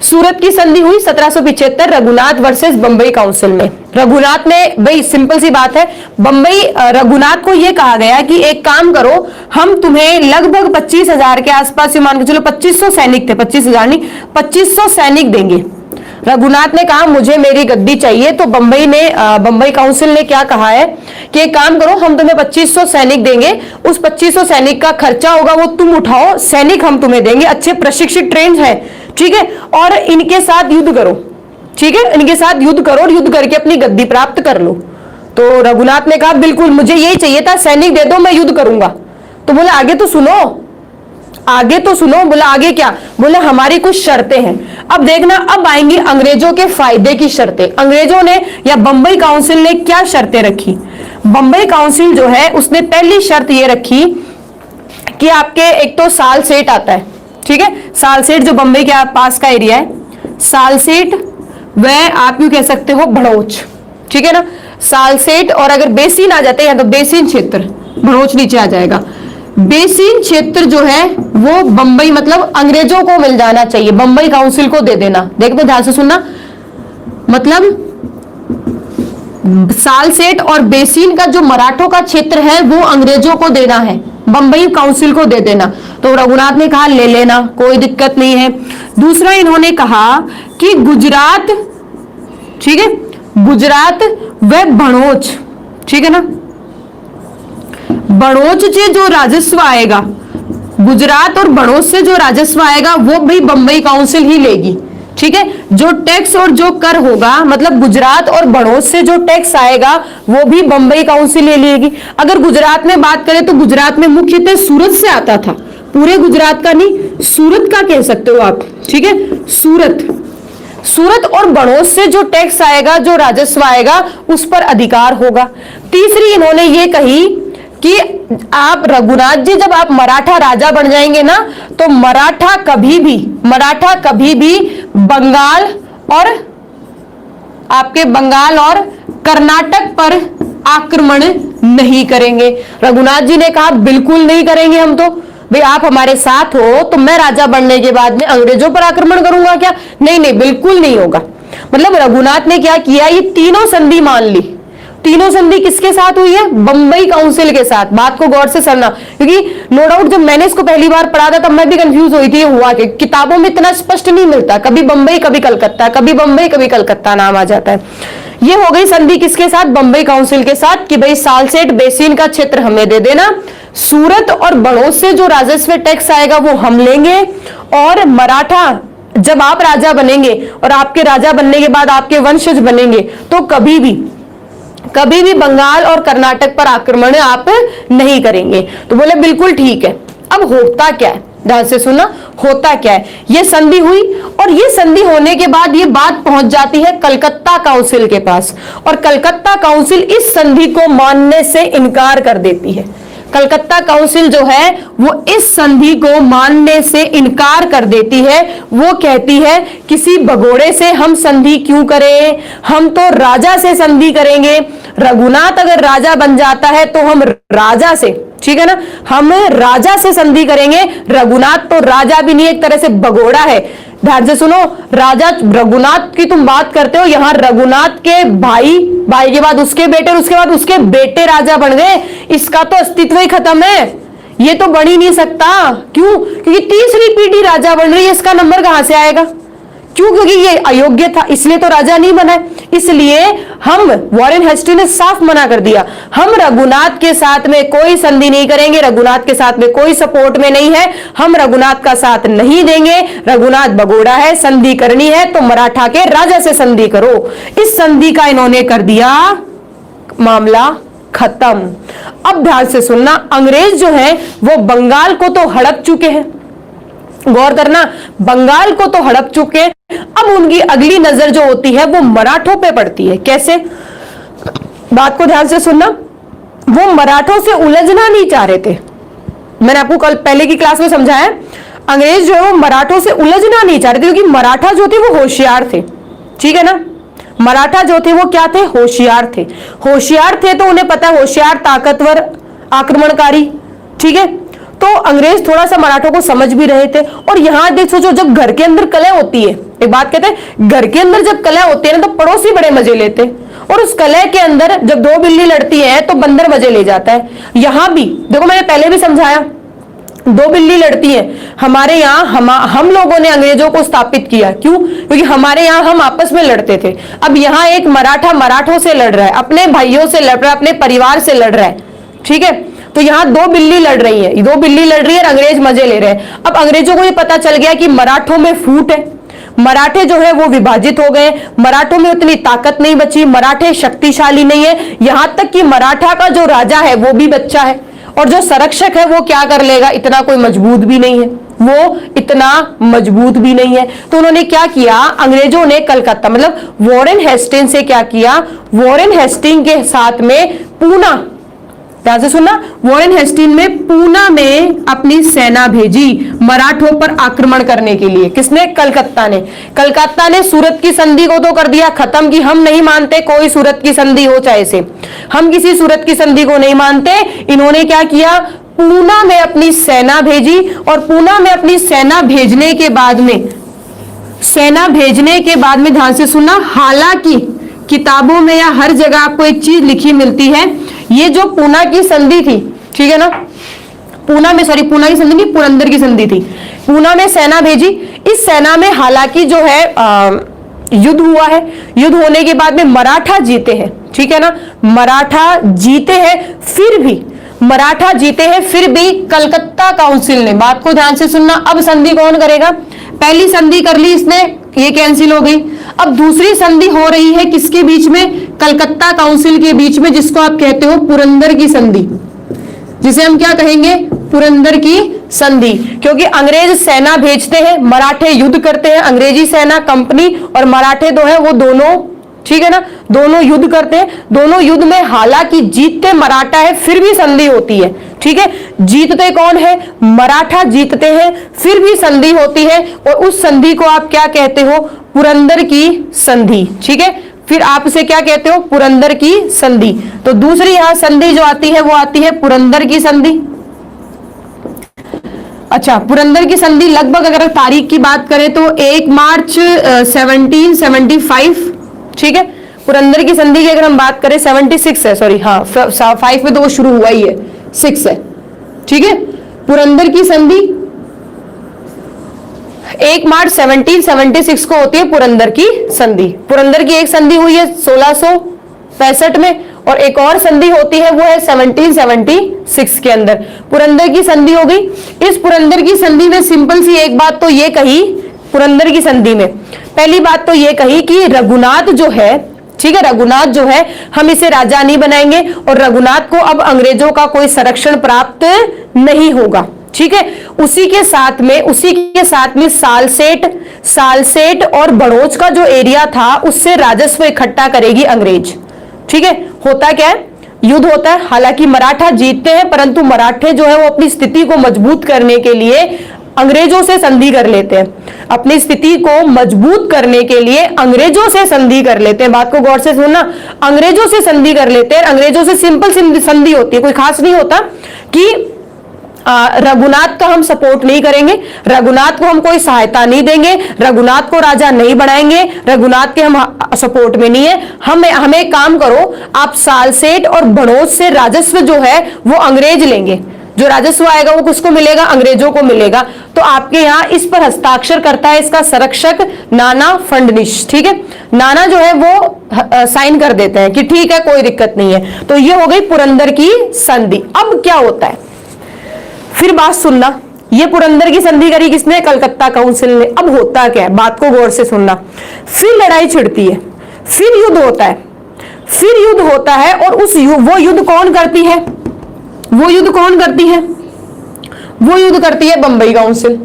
सूरत की संधि हुई 1775 रघुनाथ वर्सेस बंबई काउंसिल में। रघुनाथ ने, भाई सिंपल सी बात है, बंबई रघुनाथ को यह कहा गया कि एक काम करो, हम तुम्हें लगभग 25,000 के आसपास, मान के चलो 2500 सैनिक थे, 25,000 नहीं 2500 सैनिक देंगे। रघुनाथ ने कहा मुझे मेरी गद्दी चाहिए, तो बंबई काउंसिल ने क्या कहा है कि एक काम करो, हम तुम्हें 2500 सैनिक देंगे, उस 2500 सैनिक का खर्चा होगा वो तुम उठाओ, सैनिक हम तुम्हें देंगे, अच्छे प्रशिक्षित ट्रेन है, ठीक है, और इनके साथ युद्ध करो, ठीक है, इनके साथ युद्ध करो और युद्ध करके अपनी गद्दी प्राप्त कर लो। तो रघुनाथ ने कहा बिल्कुल मुझे यही चाहिए था, सैनिक दे दो, मैं युद्ध करूंगा। तो बोले आगे तो सुनो, आगे तो सुनो। बोला आगे क्या, बोले हमारी कुछ शर्तें हैं। अब देखना, अब आएंगी अंग्रेजों के फायदे की शर्तें। अंग्रेजों ने या बंबई काउंसिल ने क्या शर्तें रखी। बंबई काउंसिल जो है उसने पहली शर्त ये रखी कि आपके एक तो साल सेट आता है, ठीक है, साल सेट जो बंबई के पास का एरिया है, साल सेट वह आप यूं कह सकते हो भड़ोच, ठीक है ना, साल सेट। और अगर बेसिन आ जाते हैं तो बेसिन क्षेत्र, भड़ोच नीचे आ जाएगा। बेसिन क्षेत्र जो है वो बंबई मतलब अंग्रेजों को मिल जाना चाहिए, बंबई काउंसिल को दे देना। देखो ध्यान से सुनना, मतलब सालसेट और बेसिन का जो मराठों का क्षेत्र है वो अंग्रेजों को देना है, बंबई काउंसिल को दे देना। तो रघुनाथ ने कहा ले लेना, कोई दिक्कत नहीं है। दूसरा इन्होंने कहा कि गुजरात, ठीक है, गुजरात व बड़ौच, ठीक है ना, बड़ौच से जो राजस्व आएगा, गुजरात और बड़ौच से जो राजस्व आएगा वो भी बंबई काउंसिल ही लेगी, ठीक है। जो टैक्स और जो कर होगा, मतलब गुजरात और बड़ौच से जो टैक्स आएगा वो भी बंबई काउंसिल ले लेगी। अगर गुजरात में बात करें तो गुजरात में मुख्यतः सूरत से आता था, पूरे गुजरात का नहीं, सूरत का कह सकते हो आप, ठीक है, सूरत और बड़ौच से जो टैक्स आएगा, जो राजस्व आएगा उस पर अधिकार होगा। तीसरी इन्होंने ये कही कि आप रघुनाथ जी जब आप मराठा राजा बन जाएंगे ना, तो मराठा कभी भी बंगाल और कर्नाटक पर आक्रमण नहीं करेंगे। रघुनाथ जी ने कहा बिल्कुल नहीं करेंगे हम, तो भाई आप हमारे साथ हो तो मैं राजा बनने के बाद में अंग्रेजों पर आक्रमण करूंगा क्या, नहीं, बिल्कुल नहीं होगा। मतलब रघुनाथ ने क्या किया, ये तीनों संधि मान ली। तीनों संधि किसके साथ हुई है, बंबई काउंसिल के साथ। बात को गौर से सुनना, क्योंकि नो डाउट जब मैंने इसको पहली बार पढ़ा था तब मैं भी कंफ्यूज हुई थी, हुआ कि किताबों में इतना स्पष्ट नहीं मिलता, कभी बंबई कभी कलकत्ता, कभी बंबई कभी कलकत्ता नाम आ जाता है। ये हो गई संधि किसके साथ, बंबई काउंसिल के साथ, कि भाई सालसेट बेसिन का क्षेत्र हमें दे देना, सूरत और बड़ौच से जो राजस्व टैक्स आएगा वो हम लेंगे, और मराठा जब आप राजा बनेंगे और आपके राजा बनने के बाद आपके वंशज बनेंगे तो कभी भी बंगाल और कर्नाटक पर आक्रमण आप नहीं करेंगे। तो बोले बिल्कुल ठीक है। अब होता क्या है, ध्यान से सुना, होता क्या है, ये संधि हुई और ये संधि होने के बाद ये बात पहुंच जाती है कलकत्ता काउंसिल के पास, और कलकत्ता काउंसिल इस संधि को मानने से इनकार कर देती है। कलकत्ता काउंसिल जो है वो इस संधि को मानने से इनकार कर देती है। वो कहती है किसी भगोड़े से हम संधि क्यों करें, हम तो राजा से संधि करेंगे। रघुनाथ अगर राजा बन जाता है तो हम राजा से, ठीक है ना, हम राजा से संधि करेंगे। रघुनाथ तो राजा भी नहीं, एक तरह से भगोड़ा है। ध्यान से सुनो, राजा रघुनाथ की तुम बात करते हो, यहां रघुनाथ के भाई के बाद उसके बेटे, उसके बाद उसके बेटे राजा बन गए, इसका तो अस्तित्व ही खत्म है, ये तो बन ही नहीं सकता। क्यों, क्योंकि तीसरी पीढ़ी राजा बन रही है, इसका नंबर कहां से आएगा। क्यों? क्योंकि ये अयोग्य था, इसलिए तो राजा नहीं बना। इसलिए हम, वॉरेन हेस्टी ने साफ मना कर दिया, हम रघुनाथ के साथ में कोई संधि नहीं करेंगे, रघुनाथ के साथ में कोई सपोर्ट में नहीं है, हम रघुनाथ का साथ नहीं देंगे। रघुनाथ भगोड़ा है, संधि करनी है तो मराठा के राजा से संधि करो। इस संधि का इन्होंने कर दिया मामला खत्म। अब ध्यान से सुनना, अंग्रेज जो है वो बंगाल को तो हड़प चुके हैं, गौर करना, बंगाल को तो हड़प चुके हैं। अब उनकी अगली नजर जो होती है वो मराठों पे पड़ती है। कैसे? बात को ध्यान से सुनना, वो मराठों से उलझना नहीं चाह रहे थे। मैंने आपको कल पहले की क्लास में समझाया, अंग्रेज जो है वो मराठों से उलझना नहीं चाह रहे थे, क्योंकि मराठा जो थे वो होशियार थे, ठीक है ना। मराठा जो थे वो क्या थे? होशियार थे। होशियार थे तो उन्हें पता, होशियार, ताकतवर, आक्रमणकारी, ठीक है। तो अंग्रेज थोड़ा सा मराठों को समझ भी रहे थे। और यहां देख, सोचो, जब घर के अंदर कलह होती है, एक बात कहते हैं, घर के अंदर जब कलह होती है ना तो पड़ोसी बड़े मजे लेते हैं, और उस कलह के अंदर जब दो बिल्ली लड़ती है तो बंदर मजे ले जाता है। यहां भी देखो, मैंने पहले भी समझाया, दो बिल्ली लड़ती है। हमारे यहाँ हम लोगों ने अंग्रेजों को स्थापित किया, क्यों? क्योंकि हमारे यहाँ हम आपस में लड़ते थे। अब यहाँ एक मराठा मराठों से लड़ रहा है, अपने भाइयों से लड़ रहा है, अपने परिवार से लड़ रहा है, ठीक है। तो यहाँ दो बिल्ली लड़ रही है, दो बिल्ली लड़ रही है और अंग्रेज मजे ले रहे हैं। अब अंग्रेजों को ये पता चल गया कि मराठों में फूट है, मराठे जो है वो विभाजित हो गए, मराठों में उतनी ताकत नहीं बची, मराठे शक्तिशाली नहीं है। यहां तक कि मराठा का जो राजा है वो भी बच्चा है, और जो संरक्षक है वो क्या कर लेगा, इतना कोई मजबूत भी नहीं है, वो इतना मजबूत भी नहीं है। तो उन्होंने क्या किया, अंग्रेजों ने कलकत्ता, मतलब वॉरेन हेस्टिंग से क्या किया, वॉरेन हेस्टिंग के साथ में पूना, ध्यान से सुनना, वॉरेन हेस्टिंग में पूना में अपनी सेना भेजी मराठों पर आक्रमण करने के लिए। किसने? कलकत्ता ने। कलकत्ता ने सूरत की संधि को तो कर दिया खत्म, कि हम नहीं मानते कोई सूरत की संधि हो चाहे से, हम किसी सूरत की संधि को नहीं मानते। इन्होंने क्या किया, पूना में अपनी सेना भेजी, और पूना में अपनी सेना भेजने के बाद में ध्यान से सुनना, हालांकि किताबों में या हर जगह आपको एक चीज लिखी मिलती है, ये जो पूना की संधि थी, ठीक है ना, पूना की संधि नहीं, पुरंदर की संधि थी। पूना में सेना भेजी, इस सेना में हालांकि जो है युद्ध हुआ है, युद्ध होने के बाद में मराठा जीते हैं, ठीक है ना, मराठा जीते हैं, फिर भी कलकत्ता काउंसिल ने, बात को ध्यान से सुनना, अब संधि कौन करेगा, पहली संधि कर ली इसने, ये कैंसिल हो गई। अब दूसरी संधि हो रही है किसके बीच में, कलकत्ता काउंसिल के बीच में, जिसको आप कहते हो पुरंदर की संधि, जिसे हम क्या कहेंगे, पुरंदर की संधि। क्योंकि अंग्रेज सेना भेजते हैं, मराठे युद्ध करते हैं, अंग्रेजी सेना कंपनी और मराठे जो है वो दोनों, ठीक है ना, दोनों युद्ध करते हैं। दोनों युद्ध में हालांकि जीतते मराठा है, फिर भी संधि होती है, ठीक है। जीतते कौन है, मराठा जीतते हैं, फिर भी संधि होती है, और उस संधि को आप क्या कहते हो, पुरंदर की संधि, ठीक है। फिर आप इसे क्या कहते हो, पुरंदर की संधि। तो दूसरी यहां संधि जो आती है वो आती है पुरंदर की संधि। अच्छा, पुरंदर की संधि लगभग अगर तारीख की बात करें तो 1 मार्च 1775, ठीक है। पुरंदर की संधि की अगर हम बात करें 76 है, सॉरी, हाँ 5 में तो वो शुरू हुआ ही है, 6 है, ठीक है। पुरंदर की संधि 1 मार्च 1776 को होती है पुरंदर की संधि। पुरंदर की एक संधि हुई है 1665 में, और एक और संधि होती है वो है 1776 के अंदर पुरंदर की संधि हो गई। इस पुरंदर की संधि में सिंपल सी एक बात तो ये कही, पुरंदर की संधि में पहली बात तो ये कही कि रघुनाथ जो है, ठीक है, रघुनाथ जो है हम इसे राजा नहीं बनाएंगे, और रघुनाथ को अब अंग्रेजों का कोई संरक्षण प्राप्त नहीं होगा, ठीक है। उसी के साथ में सालसेट और बड़ौच का जो एरिया था उससे राजस्व इकट्ठा करेगी अंग्रेज, ठीक है। होता क्या है, युद्ध होता है, हालांकि मराठा जीतते हैं, परंतु मराठे जो है वो अपनी स्थिति को मजबूत करने के लिए अंग्रेजों से संधि कर लेते हैं, अपनी स्थिति को मजबूत करने के लिए अंग्रेजों से संधि कर लेते हैं। बात को गौर से सुनना, अंग्रेजों से संधि कर लेते हैं। अंग्रेजों से सिंपल संधि होती है, कोई खास नहीं होता कि रघुनाथ का हम सपोर्ट नहीं करेंगे, रघुनाथ को हम कोई सहायता नहीं देंगे, रघुनाथ को राजा नहीं बनाएंगे, रघुनाथ के हम सपोर्ट में नहीं है, हमें काम करो, आप सालसेट और बड़ौच से राजस्व जो है वो अंग्रेज लेंगे, जो राजस्व आएगा वो किसको मिलेगा, अंग्रेजों को मिलेगा। तो आपके यहाँ इस पर हस्ताक्षर करता है इसका संरक्षक नाना फडणवीस, ठीक है। नाना जो है वो साइन कर देते हैं कि ठीक है कोई दिक्कत नहीं है। तो ये हो गई पुरंदर की संधि। अब क्या होता है, फिर बात सुनना, ये पुरंदर की संधि करी किसने, कलकत्ता काउंसिल ने। अब होता क्या है, बात को गौर से सुनना। फिर लड़ाई छिड़ती है, फिर युद्ध होता है, फिर युद्ध होता है और वो युद्ध कौन करती है, वो युद्ध कौन करती है, वो युद्ध करती है बंबई काउंसिल।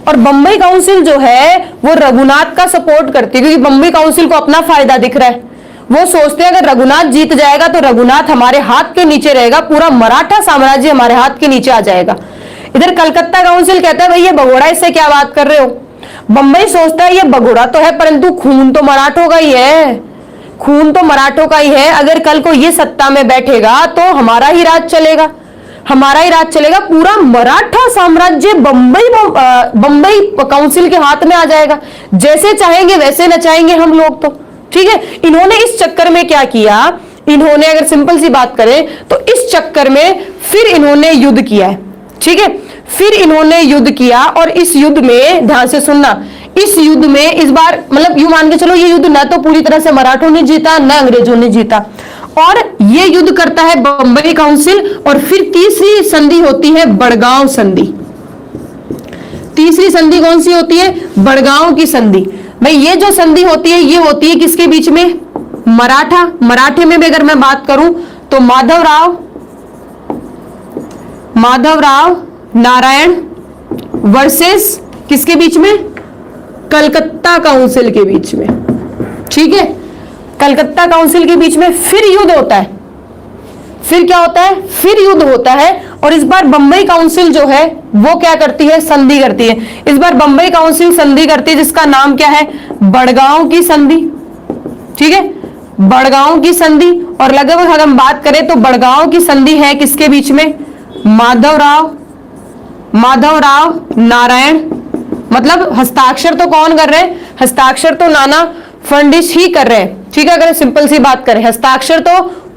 और बंबई काउंसिल जो है वो रघुनाथ का सपोर्ट करती है, क्योंकि बंबई काउंसिल को अपना फायदा दिख रहा है। वो सोचते हैं अगर रघुनाथ जीत जाएगा तो रघुनाथ हमारे हाथ के नीचे रहेगा, पूरा मराठा साम्राज्य हमारे हाथ के नीचे आ जाएगा। इधर कलकत्ता काउंसिल कहता है भाई ये भगोड़ा, इससे क्या बात कर रहे हो। बंबई सोचता है ये भगोड़ा तो है परंतु खून तो मराठों का ही है, खून तो मराठों का ही है। अगर कल को ये सत्ता में बैठेगा तो हमारा ही राज चलेगा, हमारा ही राज चलेगा, पूरा मराठा साम्राज्य बंबई काउंसिल के हाथ में आ जाएगा, जैसे चाहेंगे वैसे नचाएंगे हम लोग तो, ठीक है। इन्होंने इस चक्कर में क्या किया, इन्होंने अगर सिंपल सी बात करें तो इस चक्कर में फिर इन्होंने युद्ध किया है, ठीक है। फिर इन्होंने युद्ध किया और इस युद्ध में ध्यान से सुनना, इस युद्ध में इस बार मतलब यूं मान के चलो ये युद्ध न तो पूरी तरह से मराठों ने जीता न अंग्रेजों ने जीता, और ये युद्ध करता है बंबई काउंसिल। और फिर तीसरी संधि होती है बड़गांव संधि। तीसरी संधि कौन सी होती है, बड़गांव की संधि। भाई ये जो संधि होती है ये होती है किसके बीच में, मराठे में भी अगर मैं बात करूं तो माधवराव नारायण वर्सेस किसके बीच में, कलकत्ता काउंसिल के बीच में, ठीक है। कलकत्ता काउंसिल के बीच में फिर युद्ध होता है, फिर क्या होता है, फिर युद्ध होता है। और इस बार बंबई काउंसिल जो है वो क्या करती है, संधि करती है। इस बार बंबई काउंसिल संधि करती है जिसका नाम क्या है, बड़गांव की संधि, ठीक है, बड़गांव की संधि। और लगभग अगर हम बात करें तो बड़गांव की संधि है किसके बीच में, माधवराव नारायण, मतलब हस्ताक्षर तो कौन कर रहे हैं, हस्ताक्षर तो नाना फडणवीस ही कर रहे हैं, ठीक है। अगर सिंपल सी बात करें हस्ताक्षर तो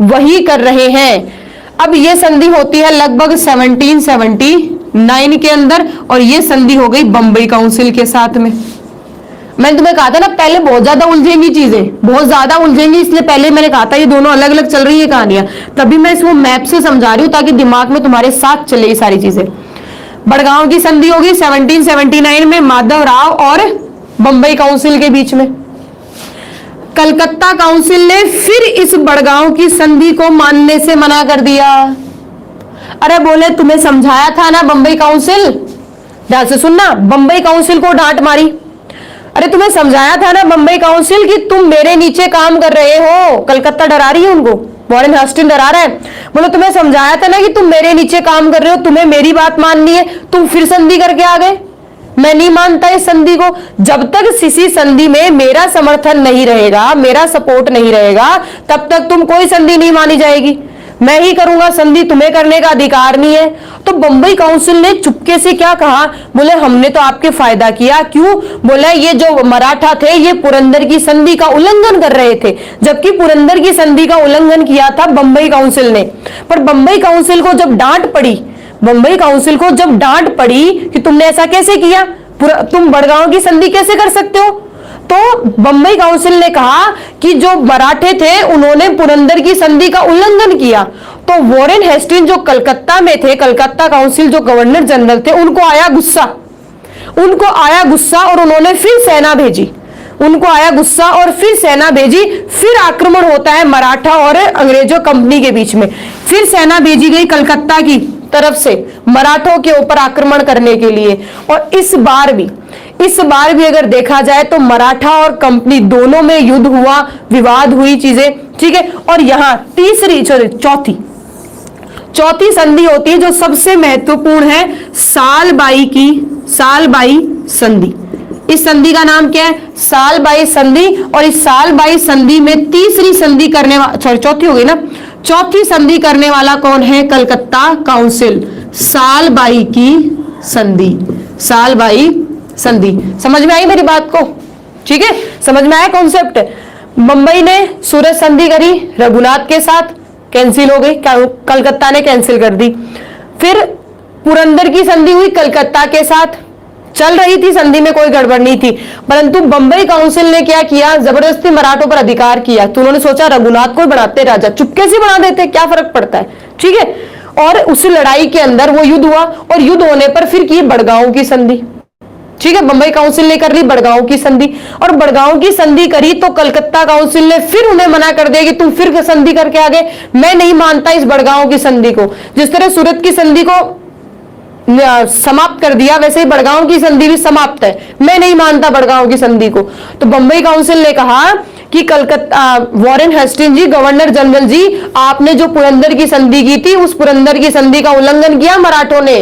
वही कर रहे हैं। अब ये संधि होती है लगभग 1779 के अंदर और ये संधि हो गई बंबई काउंसिल के साथ में। मैंने तुम्हें कहा था ना पहले बहुत ज्यादा उलझेंगी चीजें, बहुत ज्यादा उलझेंगी, इसलिए पहले मैंने कहा था ये दोनों अलग अलग चल रही है कहानियां, तभी मैं इसको मैप से समझा रही हूं ताकि दिमाग में तुम्हारे साथ चले ये सारी चीजें। बड़गांव की संधि होगी 1779 में माधवराव और बंबई काउंसिल के बीच में। कलकत्ता काउंसिल ने फिर इस बड़गांव की संधि को मानने से मना कर दिया। अरे बोले तुम्हें समझाया था ना बंबई काउंसिल, ध्यान से सुनना, बंबई काउंसिल को डांट मारी। अरे तुम्हें समझाया था ना बंबई काउंसिल कि तुम मेरे नीचे काम कर रहे हो, कलकत्ता डरा रही है उनको, वॉरेन हेस्टिंग डरा रहा है। बोलो तुम्हें समझाया था ना कि तुम मेरे नीचे काम कर रहे हो, तुम्हें मेरी बात माननी है, तुम फिर संधि करके आ गए। मैं नहीं मानता इस संधि को, जब तक किसी संधि में मेरा समर्थन नहीं रहेगा, मेरा सपोर्ट नहीं रहेगा, तब तक तुम कोई संधि नहीं मानी जाएगी, मैं ही करूंगा संधि, तुम्हें करने का अधिकार नहीं है। तो बंबई काउंसिल ने चुपके से क्या कहा, बोले हमने तो आपके फायदा किया। क्यों, बोले ये जो मराठा थे ये पुरंदर की संधि का उल्लंघन कर रहे थे, जबकि पुरंदर की संधि का उल्लंघन किया था बंबई काउंसिल ने। पर बंबई काउंसिल को जब डांट पड़ी, बंबई काउंसिल को जब डांट पड़ी कि तुमने ऐसा कैसे किया, तुम बड़गांव की संधि कैसे कर सकते हो, तो बंबई काउंसिल ने कहा कि जो मराठे थे उन्होंने पुरंदर की संधि का उल्लंघन किया। तो वॉरेन हेस्टिंग जो कलकत्ता में थे, कलकत्ता काउंसिल जो गवर्नर जनरल थे, उनको आया गुस्सा, और उन्होंने फिर सेना भेजी, उनको आया गुस्सा और फिर सेना भेजी। फिर आक्रमण होता है मराठा और अंग्रेजों कंपनी के बीच में। फिर सेना भेजी गई कलकत्ता की तरफ से मराठों के ऊपर आक्रमण करने के लिए। और इस बार भी अगर देखा जाए तो मराठा और कंपनी दोनों में युद्ध हुआ, विवाद हुई चीजें, ठीक है। और यहां चौथी संधि होती है जो सबसे महत्वपूर्ण है, सालबाई संधि। इस संधि का नाम क्या है, सालबाई संधि। और इस सालबाई संधि में तीसरी संधि करने वाला, चौथी हो गई ना, चौथी संधि करने वाला कौन है, कलकत्ता काउंसिल। सालबाई की संधि समझ में आई मेरी बात को, ठीक है, समझ में आया कॉन्सेप्ट। बंबई ने सूरत संधि करी रघुनाथ के साथ, कैंसिल हो गई, कलकत्ता ने कैंसिल कर दी। फिर पुरंदर की संधि हुई कलकत्ता के साथ, चल रही थी संधि में, कोई गड़बड़ नहीं थी, परंतु बंबई काउंसिल ने क्या किया, जबरदस्ती मराठों पर अधिकार किया। तो उन्होंने सोचा रघुनाथ को बनाते राजा, चुपके से बना देते, क्या फर्क पड़ता है, ठीक है। और उस लड़ाई के अंदर वो युद्ध हुआ, और युद्ध होने पर फिर की बड़गांव की संधि, ठीक है। बंबई काउंसिल ने कर ली बड़गांव की संधि, और बड़गांव की संधि करी तो कलकत्ता काउंसिल ने फिर उन्हें मना कर दिया कि तुम फिर संधि करके आ गए, मैं नहीं मानता इस बड़गांव की संधि को। जिस तरह सूरत की संधि को समाप्त कर दिया, वैसे ही बड़गांव की संधि भी समाप्त है, मैं नहीं मानता बड़गांव की संधि को। तो बंबई काउंसिल ने कहा कि कलकत्ता वॉरेन हेस्टिंग्स जी, गवर्नर जनरल जी, आपने जो पुरंदर की संधि की थी, उस पुरंदर की संधि का उल्लंघन किया मराठों ने।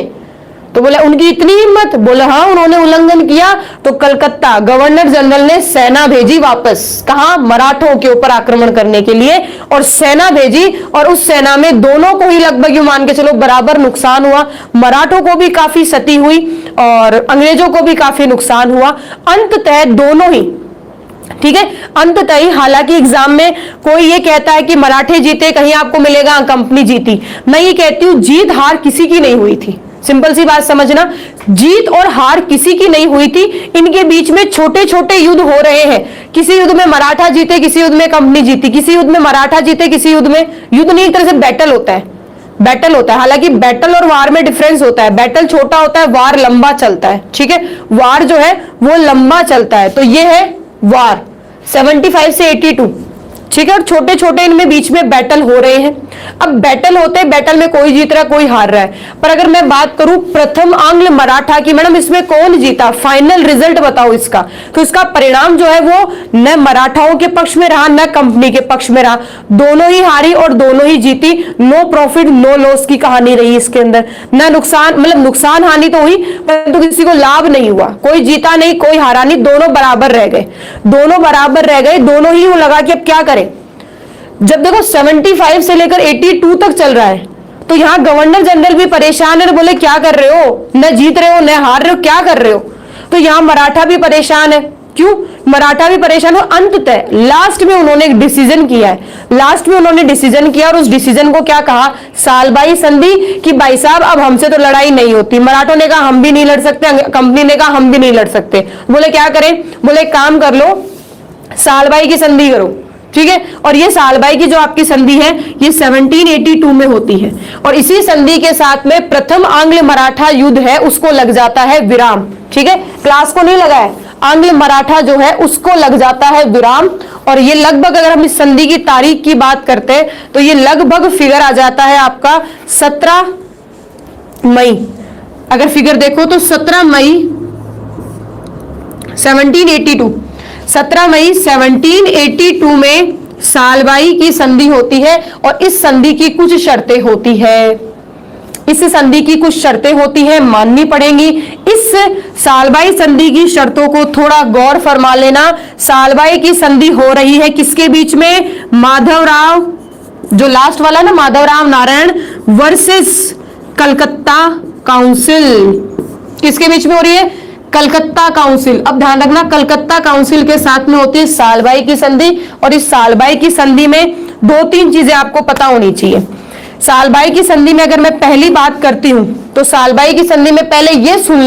तो बोले उनकी इतनी हिम्मत, बोले हाँ उन्होंने उल्लंघन किया। तो कलकत्ता गवर्नर जनरल ने सेना भेजी वापस, कहा मराठों के ऊपर आक्रमण करने के लिए, और सेना भेजी, और उस सेना में दोनों को ही लगभग यूं मान के चलो बराबर नुकसान हुआ, मराठों को भी काफी क्षति हुई और अंग्रेजों को भी काफी नुकसान हुआ। अंततः दोनों ही, ठीक है, अंततः ही, हालांकि एग्जाम में कोई ये कहता है कि मराठे जीते, कहीं आपको मिलेगा कंपनी जीती, मैं ये कहती हूं जीत हार किसी की नहीं हुई थी, सिंपल सी बात समझना, जीत और हार किसी की नहीं हुई थी। इनके बीच में छोटे छोटे युद्ध हो रहे हैं, किसी युद्ध में मराठा जीते, किसी युद्ध में कंपनी जीती, किसी युद्ध में मराठा जीते, किसी युद्ध में, युद्ध नहीं एक तरह से बैटल होता है, बैटल होता है। हालांकि बैटल और वार में डिफरेंस होता है, बैटल छोटा होता है, वार लंबा चलता है, ठीक है, वार जो है वो लंबा चलता है। तो ये है वार 75 से 82, ठीक है, और छोटे छोटे इनमें बीच में बैटल हो रहे हैं। अब बैटल होते हैं, बैटल में कोई जीत रहा है कोई हार रहा है, पर अगर मैं बात करूं प्रथम आंग्ल मराठा की, मैडम इसमें कौन जीता, फाइनल रिजल्ट बताओ इसका, तो इसका परिणाम जो है वो न मराठाओं के पक्ष में रहा न कंपनी के पक्ष में रहा, दोनों ही हारी और दोनों ही जीती। नो प्रॉफिट नो लॉस की कहानी रही इसके अंदर, न नुकसान, मतलब नुकसान हानि तो हुई परंतु किसी को लाभ नहीं हुआ, कोई जीता नहीं कोई हारा नहीं, दोनों बराबर रह गए, दोनों बराबर रह गए, दोनों ही वो लगा कि अब क्या करें। जब देखो 75 से लेकर 82 तक चल रहा है, तो यहां गवर्नर जनरल भी परेशान है, बोले क्या कर रहे हो, न जीत रहे हो न हार रहे हो, क्या कर रहे हो। तो यहां मराठा भी परेशान है, क्यों, मराठा भी परेशान हो। अंततः लास्ट में उन्होंने एक डिसीजन किया है, लास्ट में उन्होंने डिसीजन किया, और उस डिसीजन को क्या कहा, सालबाई संधि, कि भाई साहब अब हमसे तो लड़ाई नहीं होती। मराठों ने कहा हम भी नहीं लड़ सकते, कंपनी ने कहा हम भी नहीं लड़ सकते, बोले क्या करें, बोले एक काम कर लो, सालबाई की संधि करो, ठीक है। और ये सालबाई की जो आपकी संधि है ये 1782 में होती है, और इसी संधि के साथ में प्रथम आंग्ल मराठा युद्ध है उसको लग जाता है विराम, ठीक है, क्लास को नहीं लगा है, आंग्ल मराठा जो है उसको लग जाता है विराम। और ये लगभग अगर हम इस संधि की तारीख की बात करते हैं तो ये लगभग फिगर आ जाता है आपका 17 मई, अगर फिगर देखो तो 17 मई 1782, 17 मई 1782 में सालबाई की संधि होती है, और इस संधि की कुछ शर्तें होती है, इस संधि की कुछ शर्तें होती हैं, माननी पड़ेंगी। इस सालबाई संधि की शर्तों को थोड़ा गौर फरमा लेना। सालबाई की संधि हो रही है किसके बीच में, माधवराव, जो लास्ट वाला ना, माधवराव नारायण वर्सेस कलकत्ता काउंसिल, किसके बीच में हो रही है, कलकत्ता काउंसिल। अब ध्यान रखना कलकत्ता काउंसिल के साथ में होती है सालबाई की संधि, और इस सालबाई की संधि में दो तीन चीजें आपको पता होनी चाहिए। सालबाई की संधि में अगर मैं पहली बात करती हूं तो सालबाई की संधि में पहले ये सुन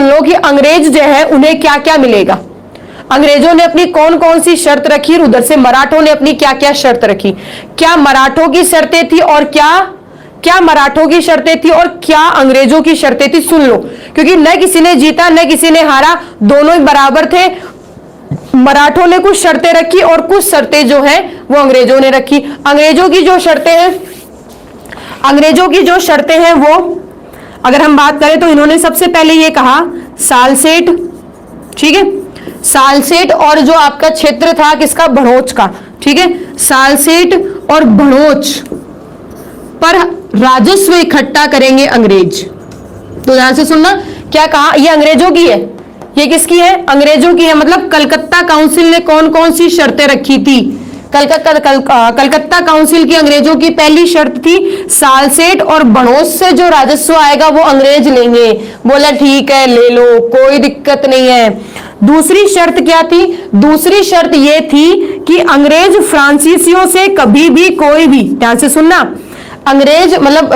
लो कि अंग्रेज जो है उन्हें क्या क्या मिलेगा, अंग्रेजों ने अपनी कौन कौन सी शर्त रखी, और उधर से मराठों ने अपनी क्या क्या शर्त रखी, क्या मराठों की शर्तें थी और क्या मराठों की शर्तें थी और क्या अंग्रेजों की शर्तें थी, सुन लो, क्योंकि न किसी ने जीता न किसी ने हारा, दोनों ही बराबर थे। मराठों ने कुछ शर्तें रखी और कुछ शर्तें जो है वो अंग्रेजों ने रखी। अंग्रेजों की जो शर्तें हैं वो अगर हम बात करें तो इन्होंने सबसे पहले ये कहा सालसेट, ठीक है, सालसेट और जो आपका क्षेत्र था किसका, भड़ोच का, ठीक है, सालसेट और भड़ोच पर राजस्व इकट्ठा करेंगे अंग्रेज। तो ध्यान से सुनना, क्या कहा, ये अंग्रेजों की है, ये किसकी है, अंग्रेजों की है। मतलब कलकत्ता काउंसिल ने कौन कौन सी शर्तें रखी थी, कलकत्ता काउंसिल की अंग्रेजों की पहली शर्त थी सालसेट और भड़ोच से जो राजस्व आएगा वो अंग्रेज लेंगे। बोला ठीक है ले लो, कोई दिक्कत नहीं है। दूसरी शर्त क्या थी, दूसरी शर्त ये थी कि अंग्रेज फ्रांसीसियों से कभी भी कोई भी, ध्यान से सुनना, अंग्रेज मतलब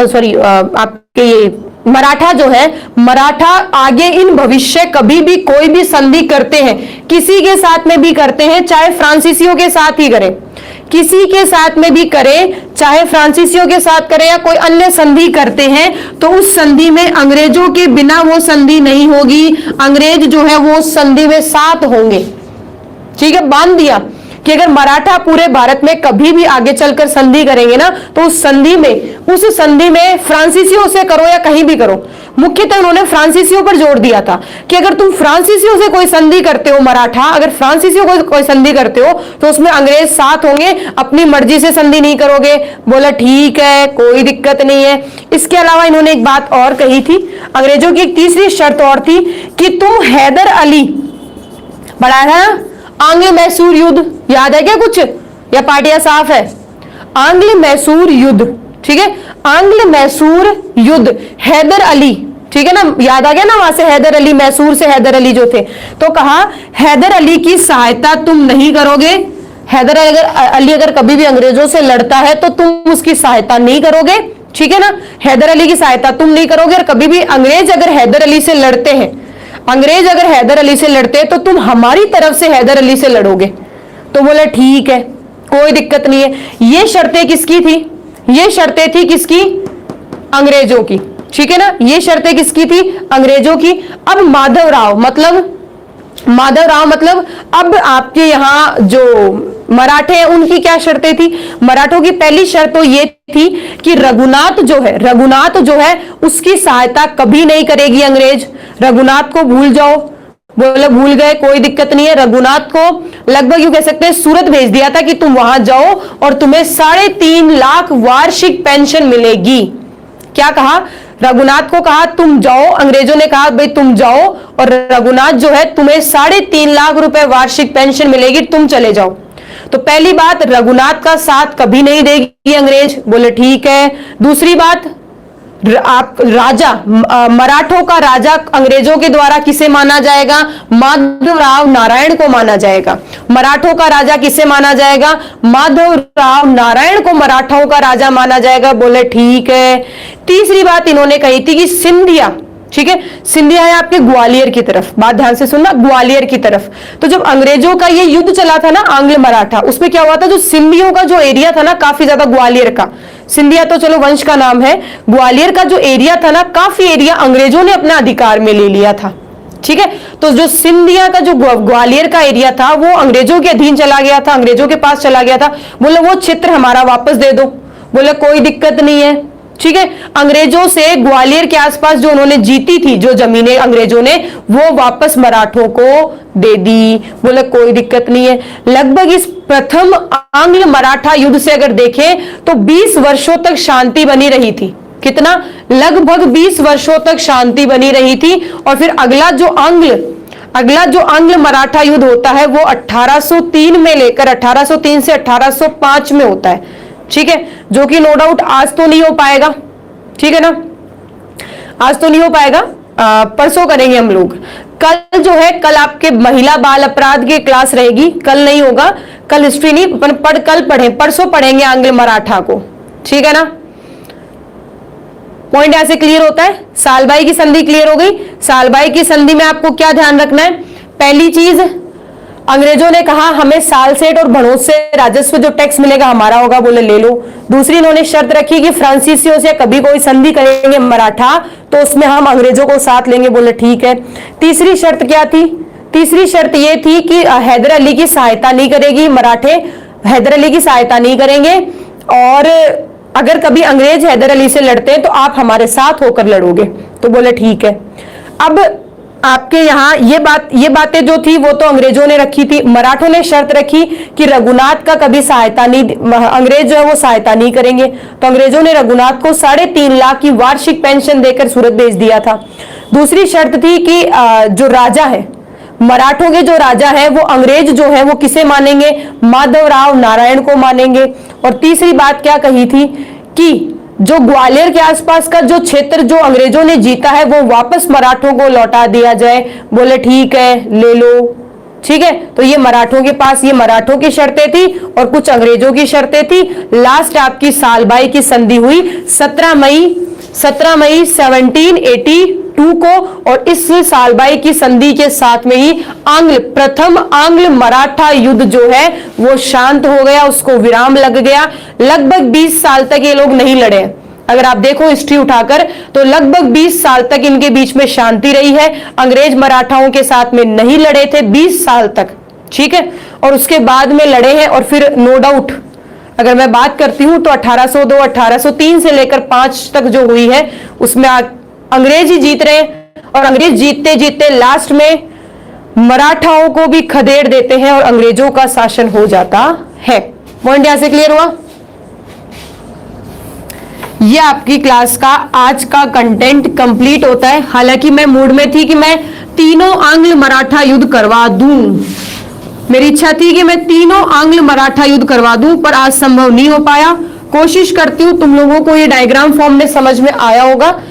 आप कि ये मराठा जो है, मराठा आगे इन भविष्य कभी भी कोई भी संधि करते हैं, किसी के साथ में भी करते हैं, चाहे फ्रांसीसियों के साथ ही करें, किसी के साथ में भी करें, चाहे फ्रांसीसियों के साथ करें या कोई अन्य संधि करते हैं, तो उस संधि में अंग्रेजों के बिना वो संधि नहीं होगी, अंग्रेज जो है वो संधि में साथ होंगे। ठीक है, बांध दिया कि अगर मराठा पूरे भारत में कभी भी आगे चलकर संधि करेंगे ना, तो उस संधि में फ्रांसीसियों से करो या कहीं भी करो, मुख्यतः उन्होंने फ्रांसीसियों पर जोर दिया था कि अगर तुम फ्रांसीसियों से कोई संधि करते हो, मराठा अगर फ्रांसीसियों को कोई संधि करते हो तो उसमें अंग्रेज साथ होंगे, अपनी मर्जी से संधि नहीं करोगे। बोला ठीक है, कोई दिक्कत नहीं है। इसके अलावा इन्होंने एक बात और कही थी, अंग्रेजों की एक तीसरी शर्त और थी कि तुम हैदर अली, पढ़ाया था ना आंग्ल मैसूर युद्ध, याद है क्या कुछ या पार्टियां साफ है? आंग्ल मैसूर युद्ध, ठीक है, आंग्ल मैसूर युद्ध, हैदर अली, ठीक है ना, याद आ गया ना, वहां से हैदर अली, मैसूर से हैदर अली जो थे, तो कहा हैदर अली की सहायता तुम नहीं करोगे, हैदर अली अगर कभी भी अंग्रेजों से लड़ता है तो तुम उसकी सहायता नहीं करोगे, ठीक है ना, हैदर अली की सहायता तुम नहीं करोगे, और कभी भी अंग्रेज अगर हैदर अली से लड़ते हैं, अंग्रेज अगर हैदर अली से लड़ते हैं तो तुम हमारी तरफ से हैदर अली से लड़ोगे। तो बोले ठीक है, कोई दिक्कत नहीं है। ये शर्तें किसकी थी? ये शर्तें थी किसकी? अंग्रेजों की, ठीक है ना, ये शर्तें किसकी थी? अंग्रेजों की। अब माधवराव मतलब अब आपके यहां जो मराठे हैं उनकी क्या शर्तें थी? मराठों की पहली शर्त तो ये थी कि रघुनाथ जो है उसकी सहायता कभी नहीं करेगी अंग्रेज, रघुनाथ को भूल जाओ। बोले भूल गए, कोई दिक्कत नहीं है। रघुनाथ को लगभग यूं कह सकते हैं सूरत भेज दिया था कि तुम वहां जाओ और तुम्हें 3.5 लाख वार्षिक पेंशन मिलेगी। क्या कहा? रघुनाथ को कहा तुम जाओ, अंग्रेजों ने कहा भाई तुम जाओ, और रघुनाथ जो है तुम्हें 3.5 लाख रुपए वार्षिक पेंशन मिलेगी, तुम चले जाओ। तो पहली बात, रघुनाथ का साथ कभी नहीं देगी अंग्रेज। बोले ठीक है। दूसरी बात, आप राजा, मराठों का राजा अंग्रेजों के द्वारा किसे माना जाएगा? माधवराव नारायण को माना जाएगा। मराठों का राजा किसे माना जाएगा? माधवराव नारायण को मराठाओं का राजा माना जाएगा। बोले ठीक है। तीसरी बात इन्होंने कही थी कि सिंधिया, ठीक है, सिंधिया है आपके ग्वालियर की तरफ, बात ध्यान से सुनना, ग्वालियर की तरफ। तो जब अंग्रेजों का ये युद्ध चला था ना आंग्ल मराठा, उसमें क्या हुआ था, जो सिंधियों का जो एरिया था ना काफी ज्यादा, ग्वालियर का, सिंधिया तो चलो वंश का नाम है, ग्वालियर का जो एरिया था ना, काफी एरिया अंग्रेजों ने अपने अधिकार में ले लिया था। ठीक है, तो जो सिंधिया का जो ग्वालियर का एरिया था वो अंग्रेजों के अधीन चला गया था, अंग्रेजों के पास चला गया था। बोले वो क्षेत्र हमारा वापस दे दो। बोले कोई दिक्कत नहीं है, ठीक है। अंग्रेजों से ग्वालियर के आसपास जो उन्होंने जीती थी जो जमीनें अंग्रेजों ने, वो वापस मराठों को दे दी। बोले कोई दिक्कत नहीं है। लगभग इस प्रथम आंग्ल मराठा युद्ध से अगर देखें तो 20 वर्षों तक शांति बनी रही थी। कितना? लगभग 20 वर्षों तक शांति बनी रही थी। और फिर अगला जो आंग्ल मराठा युद्ध होता है वो 1803 में लेकर 1803 से 1805 में होता है, ठीक है, जो कि नो डाउट आज तो नहीं हो पाएगा, ठीक है ना, आज तो नहीं हो पाएगा, परसों करेंगे हम लोग। कल जो है, कल आपके महिला बाल अपराध की क्लास रहेगी, कल नहीं होगा, कल हिस्ट्री नहीं, परसों पढ़ेंगे आंग्ल मराठा को, ठीक है ना। पॉइंट यहां से क्लियर होता है। सालबाई की संधि क्लियर हो गई। सालबाई की संधि में आपको क्या ध्यान रखना है? पहली चीज, अंग्रेजों ने कहा हमें सालसेट और भनोट से राजस्व जो टैक्स मिलेगा हमारा होगा। बोले ले लो। दूसरी इन्होंने शर्त रखी कि फ्रांसीसियों से कभी कोई संधि करेंगे मराठा तो उसमें हम अंग्रेजों को साथ लेंगे। बोले ठीक है। तीसरी शर्त क्या थी? तीसरी शर्त यह थी कि हैदर अली की सहायता नहीं करेगी, मराठे हैदर अली की सहायता नहीं करेंगे, और अगर कभी अंग्रेज हैदर अली से लड़ते हैं तो आप हमारे साथ होकर लड़ोगे। तो बोले ठीक है। अब आपके यहाँ ये बातें जो थी वो तो अंग्रेजों ने रखी थी। मराठों ने शर्त रखी कि रघुनाथ का कभी सहायता नहीं, अंग्रेज जो है वो सहायता नहीं करेंगे। तो अंग्रेजों ने रघुनाथ को 3.5 लाख की वार्षिक पेंशन देकर सूरत भेज दिया था। दूसरी शर्त थी कि जो राजा है, मराठों के जो राजा है वो अंग्रेज जो है वो किसे मानेंगे? माधवराव नारायण को मानेंगे। और तीसरी बात क्या कही थी कि जो ग्वालियर के आसपास का जो क्षेत्र जो अंग्रेजों ने जीता है वो वापस मराठों को लौटा दिया जाए। बोले ठीक है, ले लो, ठीक है। तो ये मराठों के पास, ये मराठों की शर्तें थी और कुछ अंग्रेजों की शर्तें थी। लास्ट आपकी सालबाई की संधि हुई 17 मई 17 मई 1782 को, और इस सालबाई की संधि के साथ में ही प्रथम आंग्ल मराठा युद्ध जो है वो शांत हो गया, उसको विराम लग गया। लगभग 20 साल तक ये लोग नहीं लड़े। अगर आप देखो हिस्ट्री उठाकर तो लगभग 20 साल तक इनके बीच में शांति रही है। अंग्रेज मराठाओं के साथ में नहीं लड़े थे 20 साल तक, ठीक है, और उसके बाद में लड़े हैं। और फिर नो डाउट अगर मैं बात करती हूं तो 1802 1803 से लेकर 5 तक जो हुई है उसमें अंग्रेज ही जीत रहे हैं, और अंग्रेज जीतते जीतते लास्ट में मराठाओं को भी खदेड़ देते हैं और अंग्रेजों का शासन हो जाता है। पॉइंट यहां से क्लियर हुआ? ये आपकी क्लास का आज का कंटेंट कंप्लीट होता है। हालांकि मैं मूड में थी कि मैं तीनों आंग्ल मराठा युद्ध करवा दूं, मेरी इच्छा थी कि मैं तीनों आंग्ल मराठा युद्ध करवा दूं, पर आज संभव नहीं हो पाया। कोशिश करती हूं तुम लोगों को ये डायग्राम फॉर्म में समझ में आया होगा।